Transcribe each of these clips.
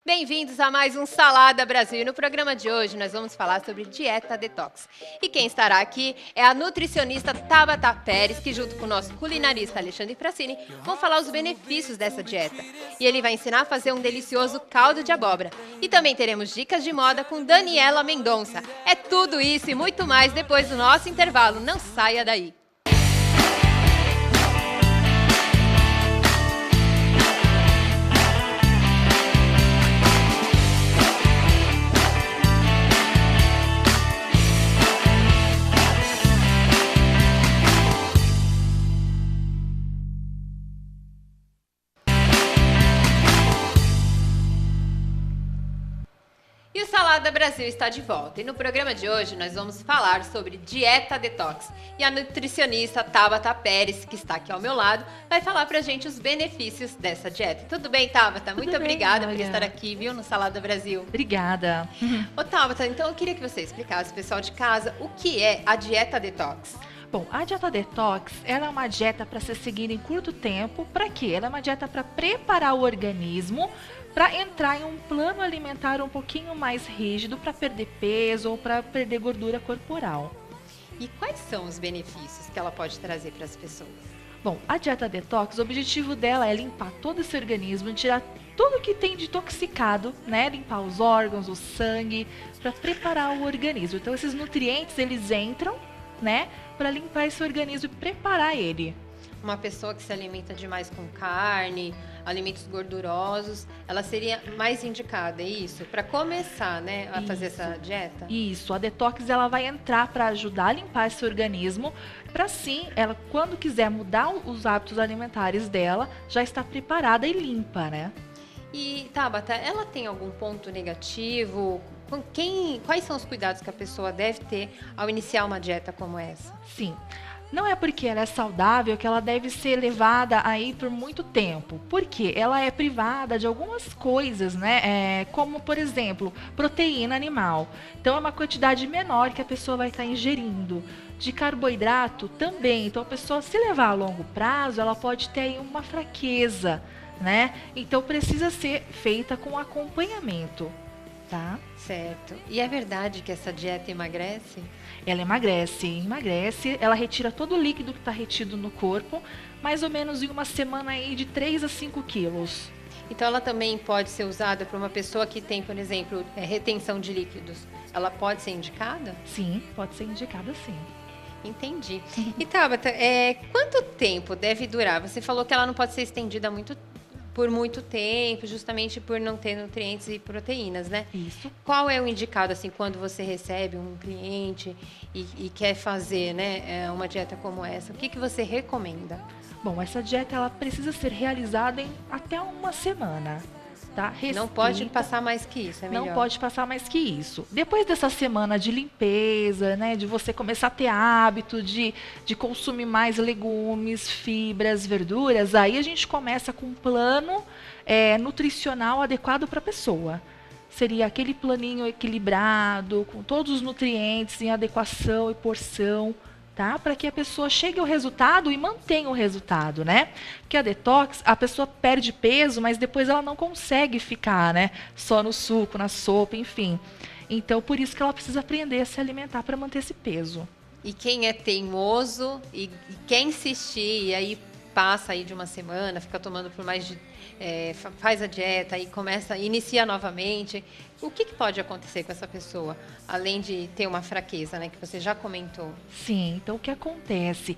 Bem-vindos a mais um Salada Brasil. E no programa de hoje nós vamos falar sobre dieta detox. E quem estará aqui é a nutricionista Tabata Pérez, que junto com o nosso culinarista Alexandre Frassini vão falar os benefícios dessa dieta. E ele vai ensinar a fazer um delicioso caldo de abóbora. E também teremos dicas de moda com Daniela Mendonça. É tudo isso e muito mais depois do nosso intervalo. Não saia daí! E o Salada Brasil está de volta. E no programa de hoje nós vamos falar sobre dieta detox. E a nutricionista Tabata Pérez, que está aqui ao meu lado, vai falar pra gente os benefícios dessa dieta. Tudo bem, Tabata? Muito obrigada por estar aqui, viu, no Salada Brasil. Obrigada. Ô, Tabata, então eu queria que você explicasse, pessoal de casa, o que é a dieta detox. Bom, a dieta detox, ela é uma dieta para ser seguida em curto tempo. Para quê? Ela é uma dieta para preparar o organismo para entrar em um plano alimentar um pouquinho mais rígido para perder peso ou para perder gordura corporal. E quais são os benefícios que ela pode trazer para as pessoas? Bom, a dieta detox, o objetivo dela é limpar todo esse organismo, tirar tudo que tem de intoxicado, né? Limpar os órgãos, o sangue, para preparar o organismo. Então, esses nutrientes, eles entram, né? Para limpar esse organismo e preparar ele. Uma pessoa que se alimenta demais com carne, alimentos gordurosos, ela seria mais indicada, é isso? Para começar, né, a fazer essa dieta? Isso, a detox ela vai entrar para ajudar a limpar esse organismo, para sim, ela quando quiser mudar os hábitos alimentares dela, já está preparada e limpa, né? E, Tabata, ela tem algum ponto negativo? Quais são os cuidados que a pessoa deve ter ao iniciar uma dieta como essa? Sim. Não é porque ela é saudável que ela deve ser levada aí por muito tempo. Porque ela é privada de algumas coisas, né? Como, por exemplo, proteína animal. Então, é uma quantidade menor que a pessoa vai estar ingerindo. De carboidrato também. Então, a pessoa, se levar a longo prazo, ela pode ter aí uma fraqueza, né? Então, precisa ser feita com acompanhamento, tá? Certo. E é verdade que essa dieta emagrece? Ela emagrece, ela retira todo o líquido que está retido no corpo, mais ou menos em uma semana aí de 3 a 5 quilos. Então ela também pode ser usada para uma pessoa que tem, por exemplo, retenção de líquidos. Ela pode ser indicada? Sim, pode ser indicada sim. Entendi. E Tabata, quanto tempo deve durar? Você falou que ela não pode ser estendida por muito tempo, justamente por não ter nutrientes e proteínas, né? Isso. Qual é o indicado, assim, quando você recebe um cliente e quer fazer, né, uma dieta como essa? O que você recomenda? Bom, essa dieta ela precisa ser realizada em até uma semana. Tá? Não pode passar mais que isso, é melhor. Não pode passar mais que isso. Depois dessa semana de limpeza, né, de você começar a ter hábito de consumir mais legumes, fibras, verduras, aí a gente começa com um plano nutricional adequado para a pessoa. Seria aquele planinho equilibrado, com todos os nutrientes em adequação e porção, tá? Para que a pessoa chegue ao resultado e mantenha o resultado, né? Porque a detox, a pessoa perde peso, mas depois ela não consegue ficar, né? Só no suco, na sopa, enfim. Então, por isso que ela precisa aprender a se alimentar para manter esse peso. E quem é teimoso e quer insistir, e aí passa aí de uma semana, fica tomando por mais de... faz a dieta e inicia novamente. O que pode acontecer com essa pessoa, além de ter uma fraqueza, né, que você já comentou? Sim, então o que acontece?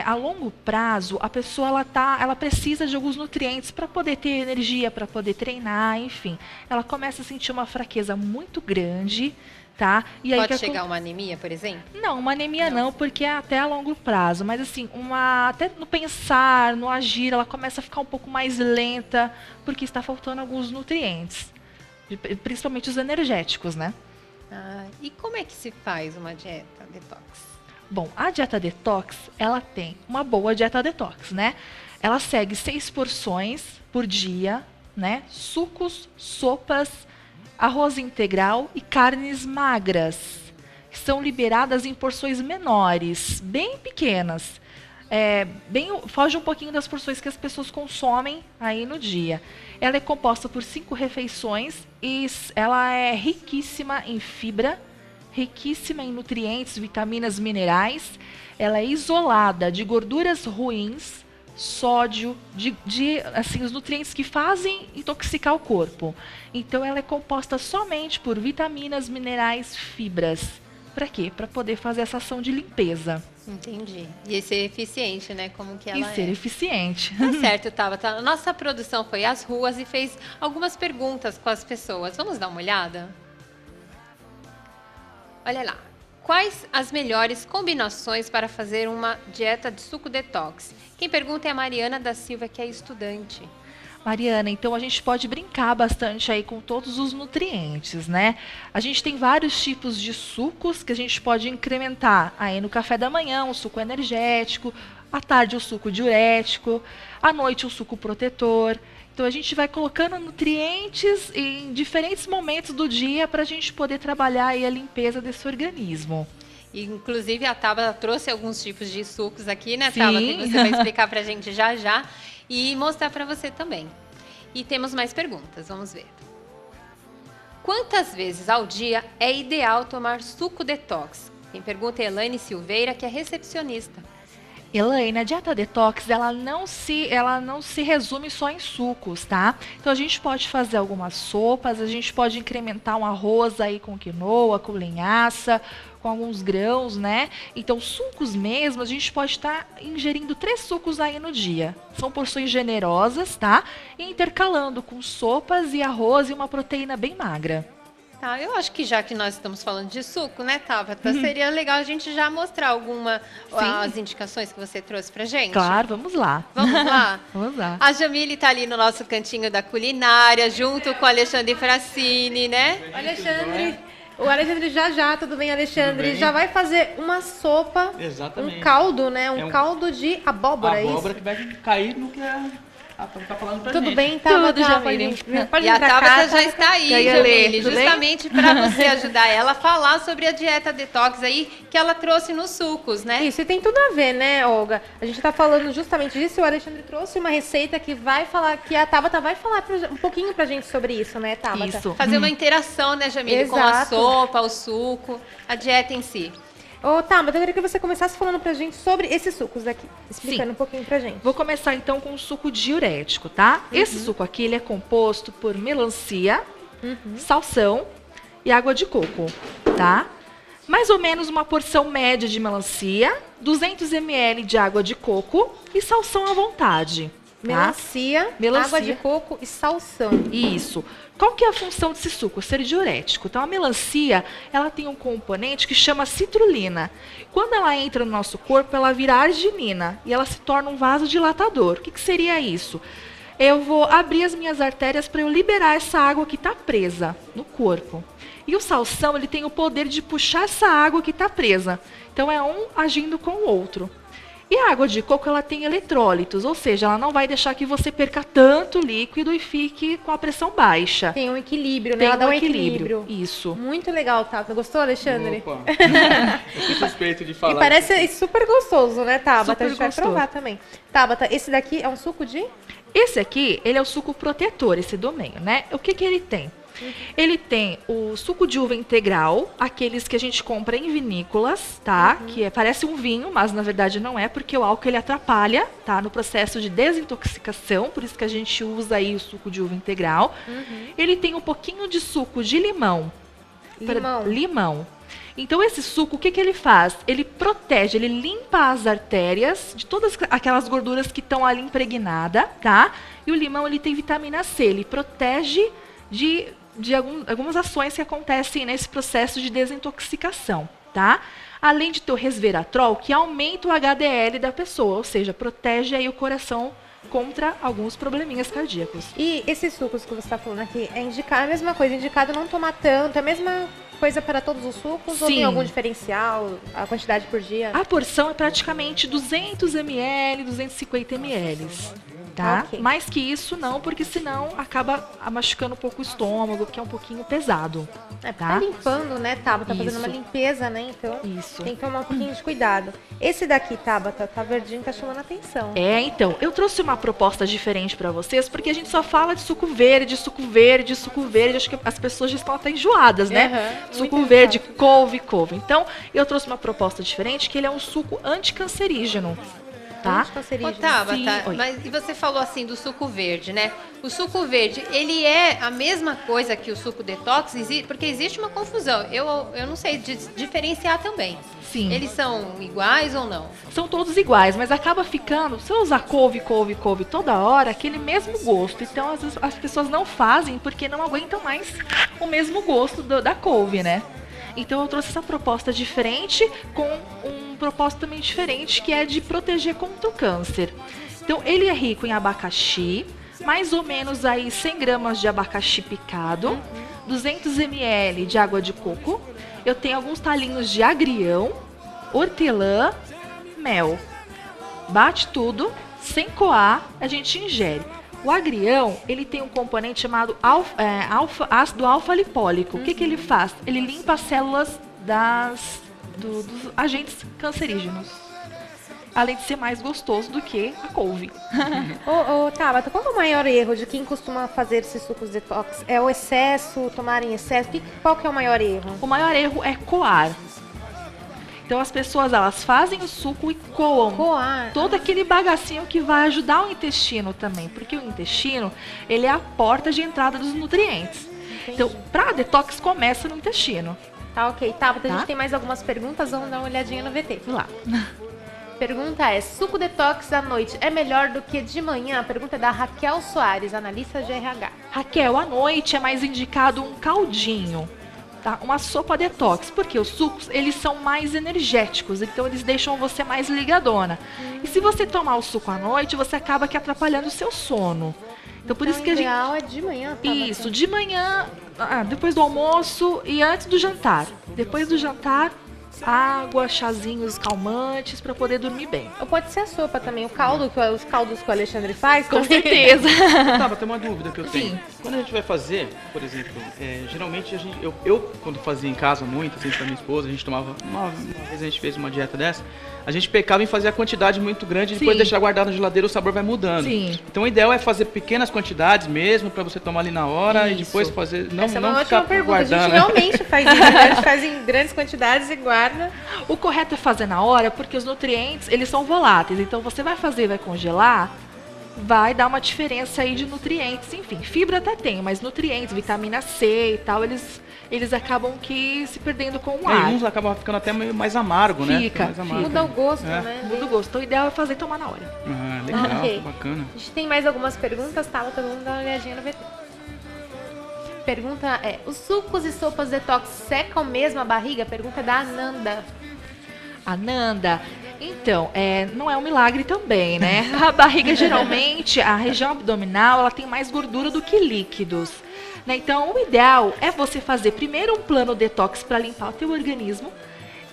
A longo prazo, a pessoa ela precisa de alguns nutrientes para poder ter energia, para poder treinar, enfim. Ela começa a sentir uma fraqueza muito grande, tá? E aí pode chegar uma anemia, por exemplo? Não, uma anemia não, porque é até a longo prazo. Mas assim, até no pensar, no agir, ela começa a ficar um pouco mais lenta, porque está faltando alguns nutrientes. Principalmente os energéticos, né? E como é que se faz uma dieta detox? Bom, a dieta detox, ela tem uma boa dieta detox, né? Ela segue 6 porções por dia, né? Sucos, sopas, arroz integral e carnes magras, que são liberadas em porções menores, bem pequenas. foge um pouquinho das porções que as pessoas consomem aí no dia. Ela é composta por 5 refeições e ela é riquíssima em fibra, riquíssima em nutrientes, vitaminas, minerais. Ela é isolada de gorduras ruins, sódio, assim, os nutrientes que fazem intoxicar o corpo. Então ela é composta somente por vitaminas, minerais, fibras. Para quê? Para poder fazer essa ação de limpeza. Entendi. E ser eficiente, né? Como que ela E ser eficiente. Tá certo, Tabata. Nossa produção foi às ruas e fez algumas perguntas com as pessoas. Vamos dar uma olhada? Olha lá. Quais as melhores combinações para fazer uma dieta de suco detox? Quem pergunta é a Mariana da Silva, que é estudante. Mariana, então a gente pode brincar bastante aí com todos os nutrientes, né? A gente tem vários tipos de sucos que a gente pode incrementar aí no café da manhã, um suco energético, à tarde o suco diurético, à noite o suco protetor. Então a gente vai colocando nutrientes em diferentes momentos do dia para a gente poder trabalhar aí a limpeza desse organismo. Inclusive a Tabata trouxe alguns tipos de sucos aqui, né, Sim. Tabata? Que você vai explicar para a gente já já e mostrar para você também. E temos mais perguntas, vamos ver. Quantas vezes ao dia é ideal tomar suco detox? Quem pergunta é Elaine Silveira, que é recepcionista. Elaine, a dieta detox, ela não se resume só em sucos, tá? Então a gente pode fazer algumas sopas, a gente pode incrementar um arroz aí com quinoa, com linhaça, com alguns grãos, né? Então sucos mesmo, a gente pode estar ingerindo 3 sucos aí no dia. São porções generosas, tá? E intercalando com sopas e arroz e uma proteína bem magra. Tá, eu acho que já que nós estamos falando de suco, né, Tabata? Seria legal a gente já mostrar as indicações que você trouxe pra gente. Claro, vamos lá. Vamos lá? Vamos lá. A Jamile tá ali no nosso cantinho da culinária, junto com o Alexandre Frassini, né? O Alexandre já, tudo bem, Alexandre? Bem. Já vai fazer uma sopa, Exatamente. um caldo, né? É um caldo de abóbora, é Abóbora isso? que vai cair no que tá falando pra gente. Tudo bem, Tudo, Tabata? Jamile. Pode E a vir pra Tabata cá, já está aí, E aí, Ale, Jamile, tudo bem? justamente para você ajudar ela a falar sobre a dieta detox aí que ela trouxe nos sucos, né? Isso, e tem tudo a ver, né, Olga? A gente tá falando justamente disso, o Alexandre trouxe uma receita que vai falar, que a Tabata vai falar um pouquinho pra gente sobre isso, né, Tabata? Isso. Fazer uma interação, né, Jamile, com a Exato. sopa, o suco, a dieta em si. Ô, Tabata, eu queria que você começasse falando pra gente sobre esses sucos aqui, explicando um pouquinho pra gente. Vou começar então com o suco diurético, tá? Esse suco aqui, ele é composto por melancia, salsão e água de coco, tá? Mais ou menos uma porção média de melancia, 200 ml de água de coco e salsão à vontade, tá? Melancia, água de coco e salsão. Isso. Qual que é a função desse suco? Ser diurético. Então, a melancia, ela tem um componente que chama citrulina. Quando ela entra no nosso corpo, ela vira arginina e ela se torna um vasodilatador. O que seria isso? Eu vou abrir as minhas artérias para eu liberar essa água que está presa no corpo. E o salsão, ele tem o poder de puxar essa água que está presa. Então, é um agindo com o outro. E a água de coco, ela tem eletrólitos, ou seja, ela não vai deixar que você perca tanto líquido e fique com a pressão baixa. Tem um equilíbrio, né? Tem Ela dá um um equilíbrio. equilíbrio. Isso. Muito legal, Tabata. Gostou, Alexandre? Opa. Eu sou suspeito de falar. E parece super gostoso, né, Tabata? Super a gente vai gostoso. provar também. Tabata, esse daqui é um suco de... Esse aqui, ele é o suco protetor, esse do meio, né? O que ele tem? Ele tem o suco de uva integral, aqueles que a gente compra em vinícolas, tá? Que parece um vinho, mas na verdade não é, porque o álcool ele atrapalha, tá? No processo de desintoxicação, por isso que a gente usa aí o suco de uva integral. Ele tem um pouquinho de suco de limão. Limão. Então esse suco, o que ele faz? Ele protege, ele limpa as artérias de todas aquelas gorduras que estão ali impregnadas, tá? E o limão, ele tem vitamina C, ele protege de algumas ações que acontecem nesse processo de desintoxicação, tá? Além de ter o resveratrol, que aumenta o HDL da pessoa, ou seja, protege aí o coração contra alguns probleminhas cardíacos. E esses sucos que você está falando aqui, é a mesma coisa, indicado não tomar tanto, é a mesma coisa para todos os sucos? Ou tem Sim. algum diferencial, a quantidade por dia? A porção é praticamente 200 ml, 250 ml. tá? Ok. Mais que isso não, porque senão acaba machucando um pouco o estômago, que é um pouquinho pesado. Tá limpando, né, Tabata? Tá fazendo Isso. uma limpeza, né? Então Isso. tem que tomar um pouquinho de cuidado. Esse daqui, Tabata, tá verdinho, tá chamando a atenção. Então, eu trouxe uma proposta diferente pra vocês, porque a gente só fala de suco verde, suco verde, suco verde. Acho que as pessoas já estão até enjoadas, né? Aham, Suco muito verde, enjoado. couve. Então, eu trouxe uma proposta diferente, que ele é um suco anticancerígeno, tá? Ô, Anticancerígeno. Tabata, Sim, oi. mas e você falou assim do suco verde, né? O suco verde, ele é a mesma coisa que o suco detox? Porque existe uma confusão. Eu não sei diferenciar também. Sim. Eles são iguais ou não? São todos iguais, mas acaba ficando, se eu usar couve toda hora, aquele mesmo gosto. Então, às vezes, as pessoas não fazem porque não aguentam mais o mesmo gosto da couve, né? Então, eu trouxe essa proposta diferente com um propósito também diferente, que é de proteger contra o câncer. Então, ele é rico em abacaxi, mais ou menos aí 100 gramas de abacaxi picado, 200 ml de água de coco, eu tenho alguns talinhos de agrião, hortelã, mel. Bate tudo, sem coar, a gente ingere. O agrião, ele tem um componente chamado ácido alfa-lipólico. O que ele faz? Ele limpa as células dos agentes cancerígenos. Além de ser mais gostoso do que a couve. Ô, Tabata, qual é o maior erro de quem costuma fazer esses sucos detox? É o excesso, tomar em excesso? Qual que é o maior erro? O maior erro é coar. Então as pessoas, elas fazem o suco e coam. Coar. Todo aquele bagacinho que vai ajudar o intestino também. Porque o intestino, ele é a porta de entrada dos nutrientes. Então, pra detox, começa no intestino. Tá, ok. Tabata, a Tá? gente tem mais algumas perguntas, vamos dar uma olhadinha no VT. Vamos lá. Pergunta é, suco detox à noite é melhor do que de manhã? A pergunta é da Raquel Soares, analista de RH. Raquel, à noite é mais indicado um caldinho, tá? Uma sopa detox, porque os sucos, eles são mais energéticos, então eles deixam você mais ligadona. E se você tomar o suco à noite, você acaba que atrapalhando o seu sono. Então por isso que a o gente... ideal é de manhã, Tabata. Isso, de manhã, depois do almoço e antes do jantar. Depois do jantar, água, chazinhos calmantes para poder dormir bem. Ou pode ser a sopa também, os caldos que o Alexandre faz. Com também. certeza. Tava, tem uma dúvida que eu tenho. Sim. Quando a gente vai fazer, por exemplo, geralmente eu quando fazia em casa muito, assim, com a minha esposa, a gente tomava, uma vez a gente fez uma dieta dessa, a gente pecava em fazer a quantidade muito grande e depois Sim. deixar guardado na geladeira, o sabor vai mudando. Sim. Então o ideal é fazer pequenas quantidades mesmo, pra você tomar ali na hora e Isso. depois fazer, não, Essa é não uma ficar ótima pergunta. A gente guardando. Né? realmente faz isso, né? A gente faz em grandes quantidades e guarda. O correto é fazer na hora, porque os nutrientes, eles são voláteis. Então você vai fazer, vai congelar, vai dar uma diferença aí de nutrientes. Enfim, fibra até tem, mas nutrientes, vitamina C e tal, eles acabam que se perdendo com o ar. E uns acabam ficando até meio mais amargo, né? Fica, Mais amargo. Muda o gosto, É. né? Muda o gosto. Então o ideal é fazer e tomar na hora. Ah, legal, Ok. bacana. A gente tem mais algumas perguntas, tá? Todo mundo dá uma olhadinha no VT. Pergunta é, os sucos e sopas detox secam mesmo a barriga? Pergunta da Ananda. Ananda, então, não é um milagre também, né? A barriga, geralmente, a região abdominal, ela tem mais gordura do que líquidos. Né? Então, o ideal é você fazer primeiro um plano detox para limpar o teu organismo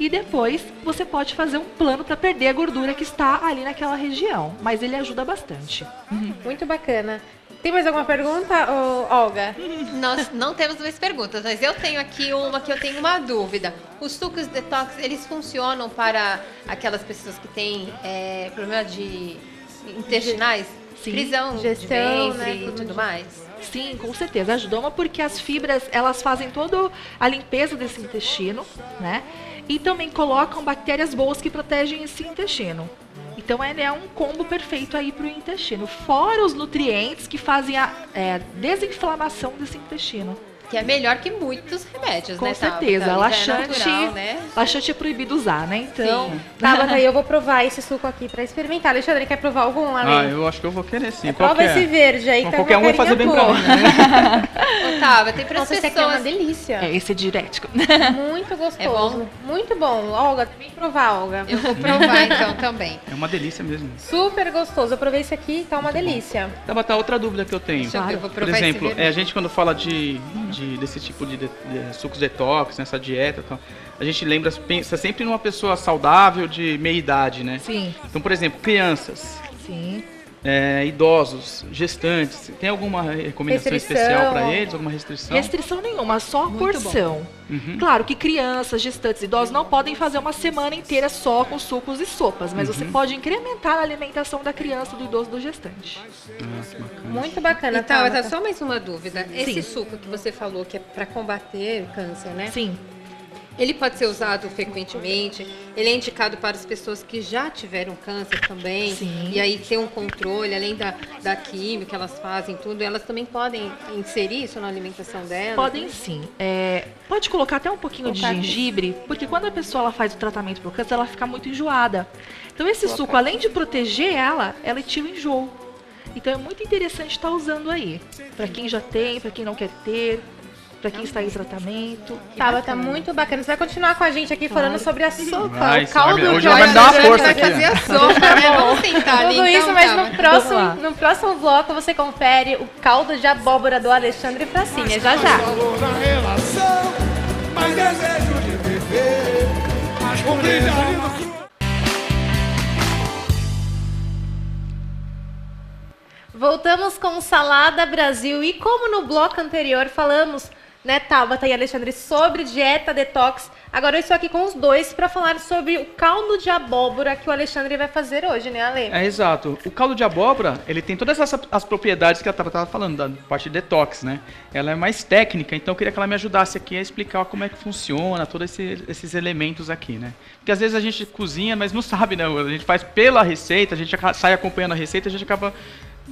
e depois você pode fazer um plano para perder a gordura que está ali naquela região. Mas ele ajuda bastante. Muito bacana. Tem mais alguma pergunta, Olga? Nós não temos mais perguntas, mas eu tenho aqui uma que eu tenho uma dúvida. Os sucos detox, eles funcionam para aquelas pessoas que têm problema de intestinais? Sim. Prisão Gestão, de né, ventre e tudo tudo de- mais? Sim, com certeza. Ajuda porque as fibras, elas fazem toda a limpeza desse intestino, né? E também colocam bactérias boas que protegem esse intestino. Então, ele é um combo perfeito aí para o intestino. Fora os nutrientes que fazem a desinflamação desse intestino. Que é melhor que muitos remédios, Com né, Tabata? certeza. Já é Laxante, natural, né? laxante é proibido usar, né? Então, Sim. Tabata, eu vou provar esse suco aqui pra experimentar. Alexandre, quer provar algum Ah, além? eu acho que eu vou querer sim. Qual Prova que é? esse verde aí, Bom, tá qualquer com um a vai fazer bem carinha pra boa. mim, né? Otávio, tem para as Nossa, esse aqui é uma pessoas... delícia. esse é diurético. Muito gostoso. É bom? Muito bom. Olga, vem provar, Olga. Eu vou provar então também. É uma delícia mesmo. Super gostoso. Eu provei esse aqui, tá uma delícia. Tá, outra dúvida que eu tenho. Deixa eu ver, eu vou Por provar exemplo, esse a verde. gente quando fala desse tipo de sucos detox, nessa dieta e tal, a gente pensa sempre numa pessoa saudável de meia idade, né? Sim, Então, por exemplo, crianças. sim. idosos, gestantes, tem alguma recomendação especial para eles? Alguma restrição? Restrição nenhuma, só a Muito porção. Claro que crianças, gestantes, idosos não podem fazer uma semana inteira só com sucos e sopas, mas você pode incrementar a alimentação da criança, do idoso, do gestante. Que bacana. Muito bacana, Então, Tabata. só mais uma dúvida. Esse Sim. suco que você falou que é para combater o câncer, né? Sim. Ele pode ser usado frequentemente. Ele é indicado para as pessoas que já tiveram câncer também. Sim. E aí ter um controle, além da química que elas fazem, tudo, elas também podem inserir isso na alimentação delas? Podem sim. Pode colocar até um pouquinho de gengibre, porque quando a pessoa ela faz o tratamento para o câncer, ela fica muito enjoada. Então esse suco, além de proteger ela tira o enjoo. Então é muito interessante estar usando aí. Para quem já tem, para quem não quer ter, para quem está em tratamento. Tabata, muito bacana. Você vai continuar com a gente aqui falando sobre a sopa, Vai, o caldo hoje de ela vai me alho. dar uma Vai força aqui. fazer a sopa, né? Vamos tentar ali, Tudo então, isso, mas Tabata. lá. no próximo bloco você confere o caldo de abóbora do Alexandre Frassini. Já já. Valor na relação, mais desejo de viver, um brilho cru. Voltamos com Salada Brasil e como no bloco anterior falamos, né, Tabata e Alexandre, sobre dieta detox, agora eu estou aqui com os dois para falar sobre o caldo de abóbora que o Alexandre vai fazer hoje, né, Ale? Exato. O caldo de abóbora, ele tem todas as propriedades que a Tata estava falando, da parte de detox, né? Ela é mais técnica, então eu queria que ela me ajudasse aqui a explicar como é que funciona, todos esses elementos aqui, né? Porque às vezes a gente cozinha, mas não sabe, né? A gente faz pela receita, a gente sai acompanhando a receita, a gente acaba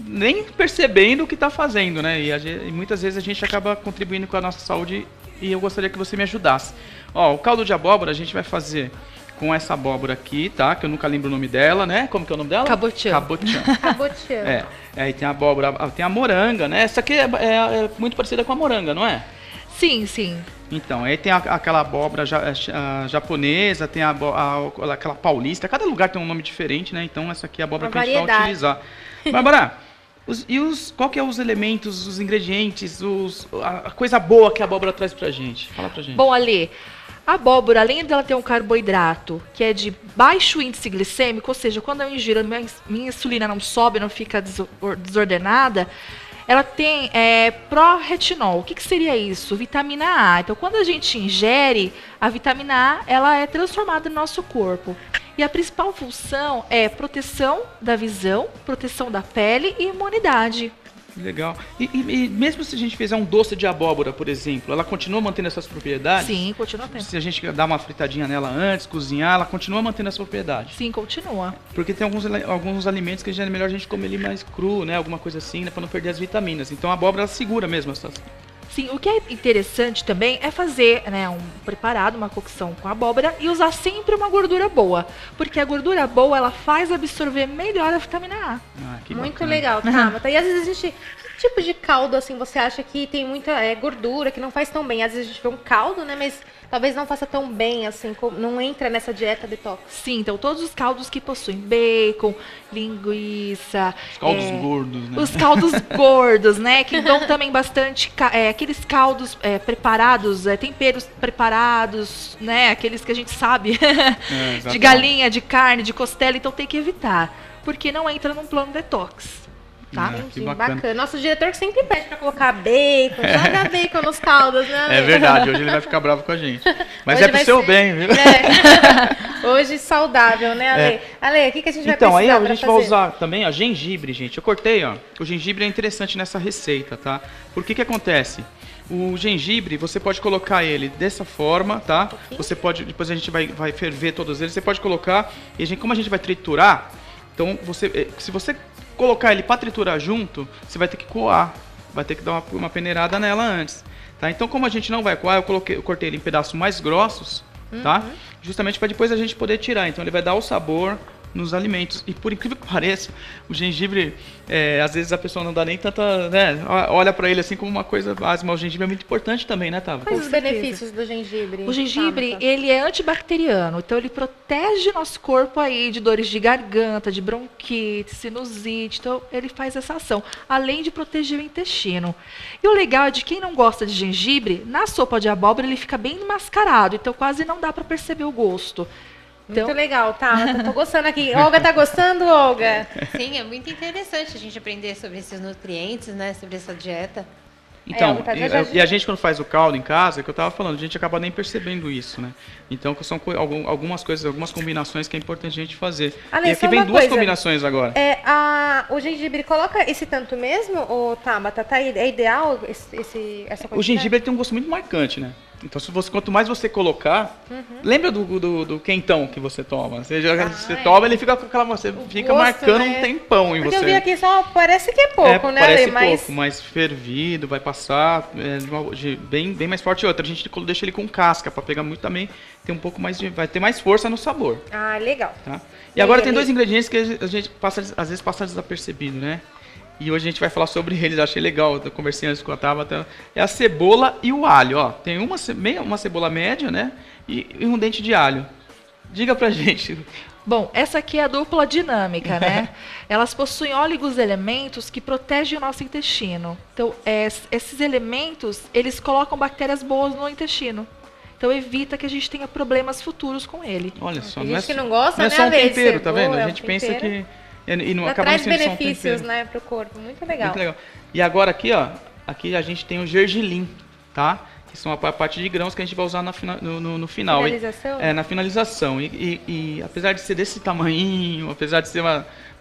nem percebendo o que está fazendo, né? E muitas vezes a gente acaba contribuindo com a nossa saúde e eu gostaria que você me ajudasse. Ó, o caldo de abóbora a gente vai fazer com essa abóbora aqui, tá? Que eu nunca lembro o nome dela, né? Como que é o nome dela? Cabotiã. Cabotiã. Cabotiã. Aí tem a abóbora, tem a moranga, né? Essa aqui é muito parecida com a moranga, não é? Sim, sim. Então, aí tem aquela abóbora japonesa, tem aquela paulista, cada lugar tem um nome diferente, né? Então essa aqui é a abóbora Uma que a gente vai variedade. utilizar. Bárbara, qual que é os elementos, os ingredientes, a coisa boa que a abóbora traz pra gente? Fala pra gente. Bom, Ale, a abóbora, além dela ter um carboidrato que é de baixo índice glicêmico, ou seja, quando eu ingiro, minha insulina não sobe, não fica desordenada, ela tem pró-retinol. O que seria isso? Vitamina A. Então, quando a gente ingere, a vitamina A ela é transformada no nosso corpo. E a principal função é proteção da visão, proteção da pele e imunidade. Legal. E mesmo se a gente fizer um doce de abóbora, por exemplo, ela continua mantendo essas propriedades? Sim, continua tendo. Se a gente dar uma fritadinha nela antes, cozinhar, ela continua mantendo essa propriedade? Sim, continua. Porque tem alguns alimentos que já é melhor a gente comer ele mais cru, né? Alguma coisa assim, né? Pra não perder as vitaminas. Então a abóbora ela segura mesmo essas. Sim, o que é interessante também é fazer, né, um preparado, uma cocção com abóbora e usar sempre uma gordura boa. Porque a gordura boa, ela faz absorver melhor a vitamina A. Ah, que Muito bacana. legal, Tabata. E às vezes a gente... Que tipo de caldo, assim, você acha que tem muita gordura, que não faz tão bem? Às vezes a gente vê um caldo, né, mas talvez não faça tão bem, assim, não entra nessa dieta detox. Sim, então todos os caldos que possuem bacon, linguiça... Os caldos gordos, né? Os caldos gordos, né? Que dão também bastante... aqueles caldos preparados, temperos preparados, né? Aqueles que a gente sabe. De exatamente. galinha, de carne, de costela. Então tem que evitar. Porque não entra num plano detox. Tá? Que bacana. Nosso diretor que sempre pede pra colocar bacon, joga bacon nos caldos, né? É verdade, hoje ele vai ficar bravo com a gente. Mas Hoje é pro vai seu ser- bem, viu? Hoje saudável, né, Ale? Ale, o que a gente vai Então, aí precisar a pra gente vai fazer? usar também, ó, gengibre, gente. Eu cortei, ó. O gengibre é interessante nessa receita, tá? Por que acontece? O gengibre, você pode colocar ele dessa forma, tá? Você pode, depois a gente vai ferver todos eles. Você pode colocar, e como a gente vai triturar, então se você colocar ele para triturar junto, você vai ter que coar. Vai ter que dar uma peneirada nela antes. Tá? Então, como a gente não vai coar, eu cortei ele em pedaços mais grossos, tá? Justamente para depois a gente poder tirar. Então, ele vai dar o sabor nos alimentos. E por incrível que pareça, o gengibre, às vezes a pessoa não dá nem tanta, né? Olha para ele assim como uma coisa básica, mas o gengibre é muito importante também, né, Tava? Quais os certeza. benefícios do gengibre? O gengibre, Tabata? ele é antibacteriano, então ele protege nosso corpo aí de dores de garganta, de bronquite, sinusite, então ele faz essa ação, além de proteger o intestino. E o legal é de quem não gosta de gengibre, na sopa de abóbora ele fica bem mascarado, então quase não dá para perceber o gosto. Muito Então- legal, tá? Tô gostando aqui. Olga, tá gostando, Olga? Sim, é muito interessante a gente aprender sobre esses nutrientes, né? Sobre essa dieta. Então, tá, já- e a gente quando faz o caldo em casa, é que eu tava falando, a gente acaba nem percebendo isso, né? Então são algumas coisas, algumas combinações que é importante a gente fazer. Ale, e aqui só vem uma duas coisa. combinações agora. O gengibre, coloca esse tanto mesmo, ou Tabata? É ideal essa quantidade? O gengibre ele tem um gosto muito marcante, né? Então, quanto mais você colocar, lembra do quentão que você toma? Você toma, ele fica com aquela, você fica gosto, marcando né? um tempão em Porque você. eu vi aqui só, parece que é pouco, né, Parece Ale? Mas pouco, mas fervido, vai passar bem mais forte. Outra, a gente deixa ele com casca para pegar muito também, tem um pouco mais vai ter mais força no sabor, legal. tá? E agora tem Ale? dois ingredientes que a gente às vezes passa desapercebido, né? E hoje a gente vai falar sobre eles, achei legal, eu conversei antes com a Tabata. É a cebola e o alho, ó. Tem uma cebola média, né? E um dente de alho. Diga pra gente. Bom, essa aqui é a dupla dinâmica, né? Elas possuem elementos que protegem o nosso intestino. Então, esses elementos, eles colocam bactérias boas no intestino. Então, evita que a gente tenha problemas futuros com ele. Olha só, Tem não é, gente que não gosta, não é né, só um Ale, de tempero, tá cebola, vendo? é A um gente pensa tempero. que... E não Já acaba traz não sendo só um benefícios, tempero. né, pro corpo. Muito legal. Muito legal. E agora aqui, ó, aqui a gente tem o gergelim, tá? Que são a parte de grãos que a gente vai usar no final. Finalização? Na finalização. E apesar de ser desse tamanhinho, apesar de ser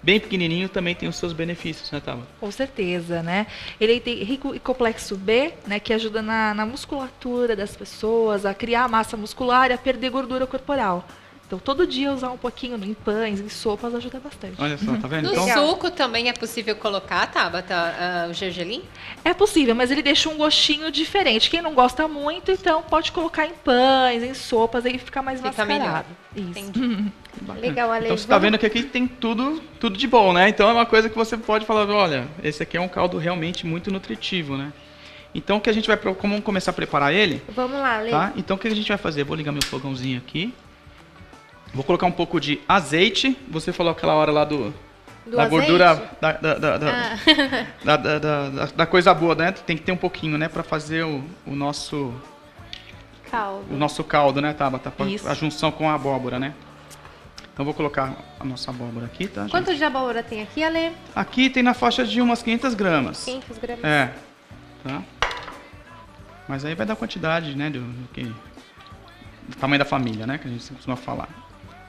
bem pequenininho, também tem os seus benefícios, né, Tava? Com certeza, né? Ele tem rico em complexo B, né, que ajuda na musculatura das pessoas, a criar massa muscular e a perder gordura corporal. Então, todo dia usar um pouquinho em pães, em sopas, ajuda bastante. Olha só, tá vendo? No Então, Legal. suco também é possível colocar, Tabata, o gergelim? É possível, mas ele deixa um gostinho diferente. Quem não gosta muito, então pode colocar em pães, em sopas, aí fica mais Fica mascarado. Isso. Entendi. bacana. Legal, Ale. Então você tá vendo que aqui tem tudo de bom, né? Então é uma coisa que você pode falar, olha, esse aqui é um caldo realmente muito nutritivo, né? Então o que a gente vai, como começar a preparar ele, Vamos lá, Ale. tá? Então o que a gente vai fazer? Vou ligar meu fogãozinho aqui. Vou colocar um pouco de azeite. Você falou aquela hora lá Do da azeite? gordura Ah. da coisa boa, né? Tem que ter um pouquinho, né? Pra fazer o nosso caldo, né, Tabata? Isso. A junção com a abóbora, né? Então vou colocar a nossa abóbora aqui, tá, gente? Quanto de abóbora tem aqui, Ale? Aqui tem na faixa de umas 500 gramas. 500 gramas. É, tá? Mas aí vai dar quantidade, né, do tamanho da família, né, que a gente costuma falar.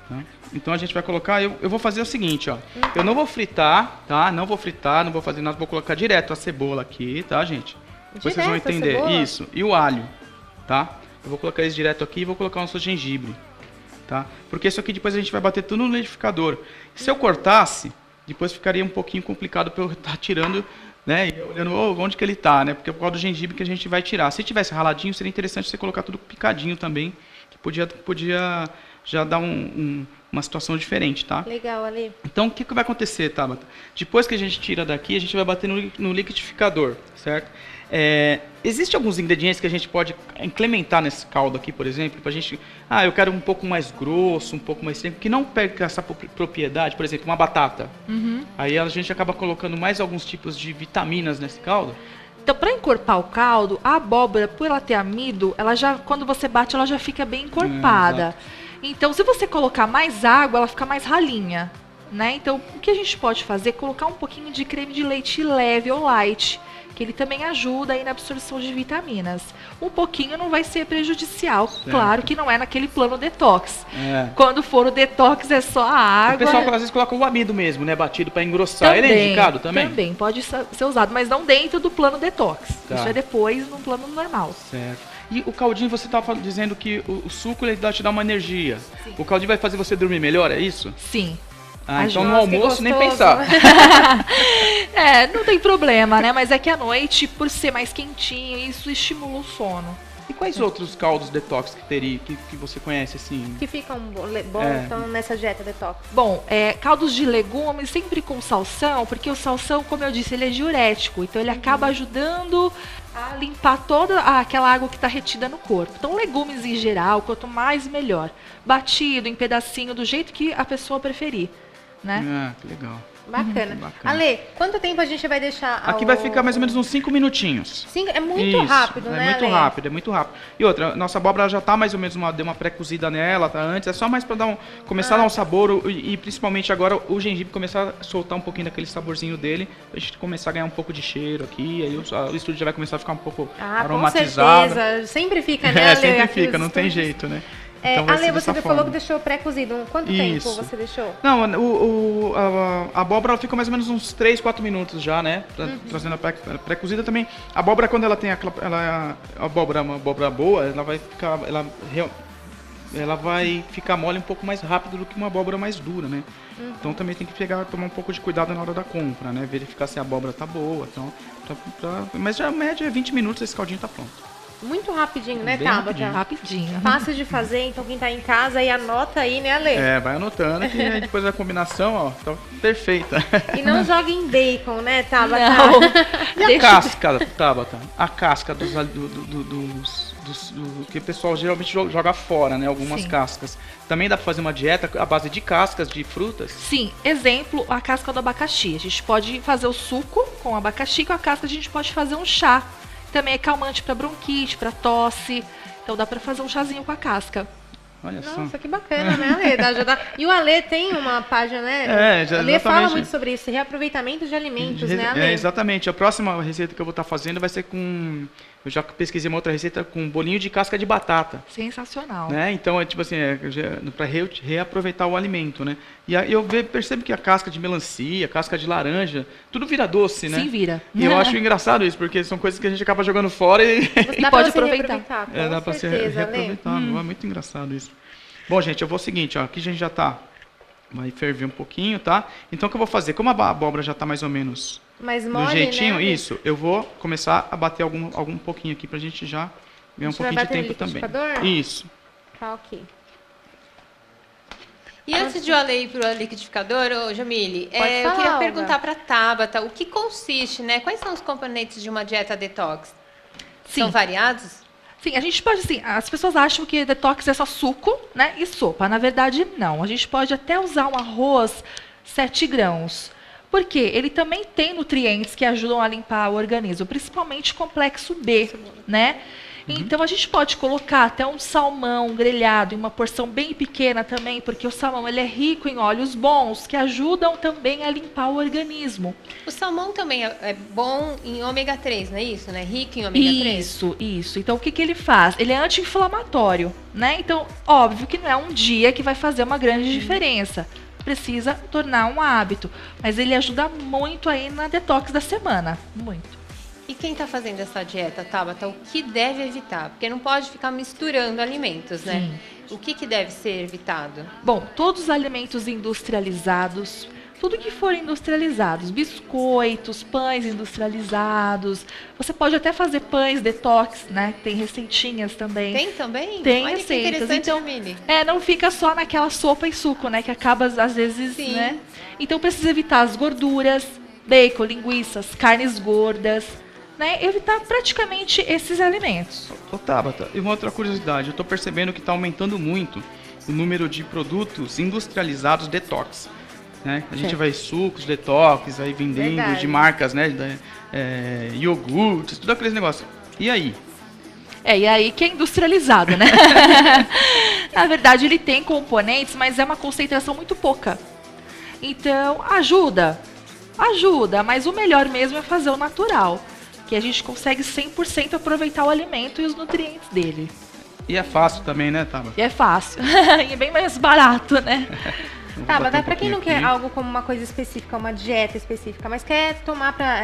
Tá? Então a gente vai colocar, eu vou fazer o seguinte, ó. Eu não vou fritar, tá? Não vou fazer nada, vou colocar direto a cebola aqui, tá, gente? Depois vocês vão Direto a entender. cebola? Isso, e o alho, tá? Eu vou colocar eles direto aqui e vou colocar o nosso gengibre, tá? Porque isso aqui depois a gente vai bater tudo no liquidificador. Se eu cortasse, depois ficaria um pouquinho complicado para eu estar tirando, né? E olhando onde que ele tá, né? Porque é por causa do gengibre que a gente vai tirar. Se tivesse raladinho, seria interessante você colocar tudo picadinho também, que podia já dar uma situação diferente, tá? Legal, Ale. Então, o que vai acontecer, Tabata? Depois que a gente tira daqui, a gente vai bater no liquidificador, certo? Existem alguns ingredientes que a gente pode incrementar nesse caldo aqui, por exemplo, pra gente... eu quero um pouco mais grosso, um pouco mais seco, que não pega essa propriedade, por exemplo, uma batata. Aí a gente acaba colocando mais alguns tipos de vitaminas nesse caldo. Então, para encorpar o caldo, a abóbora, por ela ter amido, ela já, quando você bate, ela já fica bem encorpada. Então, se você colocar mais água, ela fica mais ralinha, né? Então, o que a gente pode fazer é colocar um pouquinho de creme de leite leve ou light, que ele também ajuda aí na absorção de vitaminas. Um pouquinho não vai ser prejudicial, claro que não é naquele plano detox. Quando for o detox é só a água. O pessoal às vezes coloca o amido mesmo, né? Batido para engrossar. Ele é indicado também? Também, pode ser usado, mas não dentro do plano detox. Tá. Isso é depois no plano normal. Certo. E o caldinho, você estava dizendo que o suco ele te dá uma energia. Sim. O caldinho vai fazer você dormir melhor, é isso? Sim. Então no Nossa, almoço nem que gostoso. pensar. Não tem problema, né? Mas é que à noite, por ser mais quentinho, isso estimula o sono. E quais outros caldos detox que você conhece, assim? Que ficam bom então, nessa dieta detox. Bom, caldos de legumes sempre com salsão, porque o salsão, como eu disse, ele é diurético. Então ele acaba ajudando a limpar toda aquela água que está retida no corpo. Então legumes em geral, quanto mais melhor. Batido, em pedacinho, do jeito que a pessoa preferir, né? Que legal. Bacana. Bacana. Ale, quanto tempo a gente vai deixar? Aqui vai ficar mais ou menos uns 5 minutinhos. É muito rápido, né, É muito Ale? rápido, é muito rápido. E outra, nossa abóbora já tá mais ou menos deu uma pré-cozida nela, tá antes. É só mais pra começar a dar um sabor e principalmente agora o gengibre começar a soltar um pouquinho daquele saborzinho dele, pra gente começar a ganhar um pouco de cheiro aqui. Aí o estúdio já vai começar a ficar um pouco aromatizado. Com certeza. Sempre fica, né, Ale? Sempre Aqui fica, os não tem estúdios. jeito, né? Então vai Ale, ser você dessa falou forma. que deixou pré-cozido. Quanto Isso. tempo você deixou? Não, a abóbora ela fica mais ou menos uns 3, 4 minutos já, né? Trazendo a pré-cozida também. A abóbora, quando ela tem uma abóbora boa, ela vai ficar mole um pouco mais rápido do que uma abóbora mais dura, né? Então também tem que tomar um pouco de cuidado na hora da compra, né? Verificar se a abóbora tá boa. Então, mas já a média é 20 minutos, esse caldinho tá pronto. Muito rapidinho, né, Bem Tabata? Rapidinho. Fácil de fazer, então quem tá em casa aí anota aí, né, Ale? Vai anotando que aí depois a combinação, ó, tá perfeita. E não joga em bacon, né, Tabata? Não. E a casca, Tabata? A casca do que o pessoal geralmente joga fora, né? Algumas Sim. cascas. Também dá pra fazer uma dieta à base de cascas de frutas? Sim, exemplo, a casca do abacaxi. A gente pode fazer o suco com abacaxi, com a casca a gente pode fazer um chá. Também é calmante para bronquite, para tosse. Então dá para fazer um chazinho com a casca. Olha só. Nossa, que bacana, né, Ale? E o Ale tem uma página, né? O Ale fala exatamente. muito sobre isso, reaproveitamento de alimentos, né, Ale? Exatamente. A próxima receita que eu vou estar fazendo vai ser com... Eu já pesquisei uma outra receita com bolinho de casca de batata. Sensacional. Né? Então, é tipo assim, para reaproveitar o alimento, né? E aí eu percebo que a casca de melancia, a casca de laranja, tudo vira doce, né? Sim, vira. E eu acho engraçado isso, porque são coisas que a gente acaba jogando fora e... Dá pode pra você aproveitar. Com dá pra ser certeza, Ale. reaproveitável. É muito engraçado isso. Bom, gente, eu vou o seguinte, ó, aqui a gente já tá... Vai ferver um pouquinho, tá? Então o que eu vou fazer? Como a abóbora já tá mais ou menos Mas do mole, jeitinho, né? isso, eu vou começar a bater algum pouquinho aqui pra gente já ganhar um A gente vai pouquinho de bater no tempo também. liquidificador? Isso. Tá, ok. E antes de eu ir para o liquidificador, ô Jamile, Pode eu falar, queria Olga. perguntar para a Tabata o que consiste, né? Quais são os componentes de uma dieta detox? Sim. São variados? Sim, a gente pode, assim, as pessoas acham que detox é só suco, né, e sopa. Na verdade, não. A gente pode até usar um arroz 7 grãos. Porque ele também tem nutrientes que ajudam a limpar o organismo, principalmente complexo B, né? Então a gente pode colocar até um salmão grelhado em uma porção bem pequena também, porque o salmão ele é rico em óleos bons que ajudam também a limpar o organismo. O salmão também é bom em ômega 3, não é isso, né? Rico em ômega 3. Isso. Então o que ele faz? Ele é anti-inflamatório, né? Então, óbvio que não é um dia que vai fazer uma grande diferença. Precisa tornar um hábito, mas ele ajuda muito aí na detox da semana, muito. E quem está fazendo essa dieta, Tabata, o que deve evitar? Porque não pode ficar misturando alimentos, né? O que deve ser evitado? Bom, todos os alimentos industrializados, tudo que for industrializados, biscoitos, pães industrializados, você pode até fazer pães detox, né? Tem receitinhas também. Tem também? Tem Olha receitas. que interessante, Então, Jamile. não fica só naquela sopa e suco, né? Que acaba às vezes, Sim. né? Então precisa evitar as gorduras, bacon, linguiças, carnes gordas, né? Evitar praticamente esses alimentos. Ô, Tabata, e uma outra curiosidade, eu tô percebendo que tá aumentando muito o número de produtos industrializados detox. Né? A gente vai sucos, detox, aí vendendo Verdade. de marcas, né? Iogurtes, tudo aqueles negócios. E aí? E aí que é industrializado, né? Na verdade, ele tem componentes, mas é uma concentração muito pouca. Então, ajuda, mas o melhor mesmo é fazer o natural, que a gente consegue 100% aproveitar o alimento e os nutrientes dele. E é fácil também, né, Tabata? E é fácil, e é bem mais barato, né? Eu vou Tá, mas bater dá um pra quem não pouquinho quer aqui. algo como uma coisa específica, uma dieta específica, mas quer tomar pra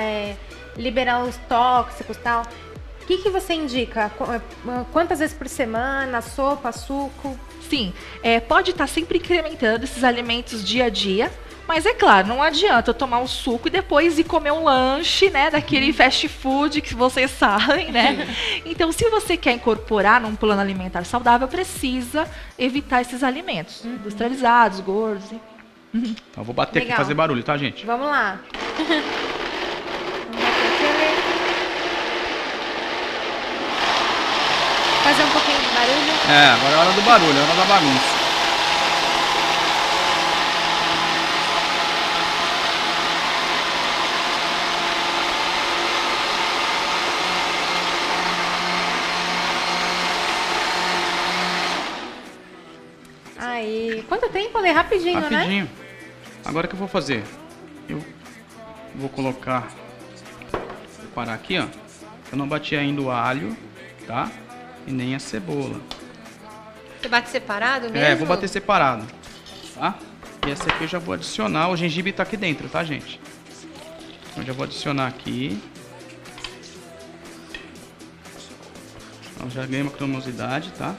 liberar os tóxicos e tal, o que você indica? Quantas vezes por semana? Sopa, suco? Sim, pode estar sempre incrementando esses alimentos dia a dia, mas é claro, não adianta eu tomar um suco e depois ir comer um lanche, né, daquele fast food que vocês sabem, né? Então, se você quer incorporar num plano alimentar saudável, precisa evitar esses alimentos industrializados, gordos, enfim. Então, eu vou bater aqui e Legal. fazer barulho, tá, gente? Vamos lá. Vamos bater aqui, Ale. Fazer um pouquinho de barulho. Agora é a hora do barulho, é a hora da bagunça. Quanto tempo, Ale? Rapidinho, né? Rapidinho. Agora o que eu vou fazer? Eu vou colocar... Vou parar aqui, ó. Eu não bati ainda o alho, tá? E nem a cebola. Você bate separado mesmo? Vou bater separado, tá? E essa aqui eu já vou adicionar. O gengibre tá aqui dentro, tá, gente? Então eu já vou adicionar aqui. Então já ganhei uma cremosidade, tá?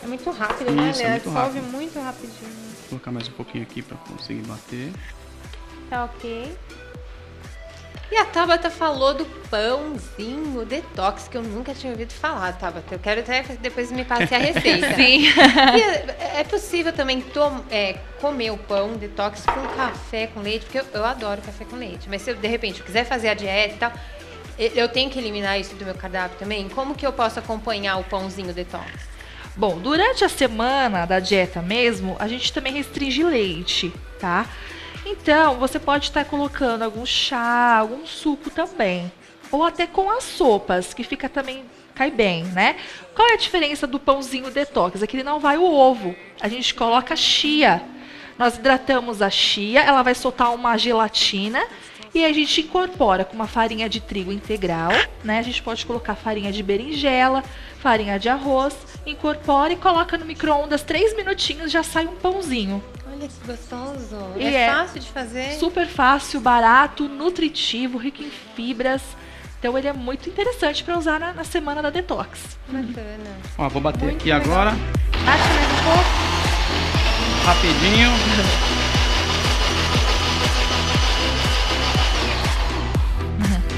É muito rápido, né, Isso, Ale? é muito Dissolve rápido. muito rapidinho. Vou colocar mais um pouquinho aqui pra conseguir bater. Tá ok. E a Tabata falou do pãozinho detox, que eu nunca tinha ouvido falar, Tabata. Eu quero até que depois me passe a receita. Sim. E é possível também comer o pão detox com café com leite, porque eu adoro café com leite. Mas se eu, de repente, eu quiser fazer a dieta e tal, eu tenho que eliminar isso do meu cardápio também? Como que eu posso acompanhar o pãozinho detox? Bom, durante a semana da dieta mesmo, a gente também restringe leite, tá? Então, você pode estar colocando algum chá, algum suco também. Ou até com as sopas, que fica também, cai bem, né? Qual é a diferença do pãozinho detox? É que ele não vai o ovo. A gente coloca chia. Nós hidratamos a chia, ela vai soltar uma gelatina e a gente incorpora com uma farinha de trigo integral, né? A gente pode colocar farinha de berinjela, farinha de arroz, incorpora e coloca no micro-ondas 3 minutinhos, já sai um pãozinho. Olha que gostoso. E É é fácil de fazer? Super fácil, barato, nutritivo, rico em fibras. Então ele é muito interessante para usar na semana da detox. Bacana. Ó, vou bater Muito aqui legal. agora, Bate mais um pouco. rapidinho.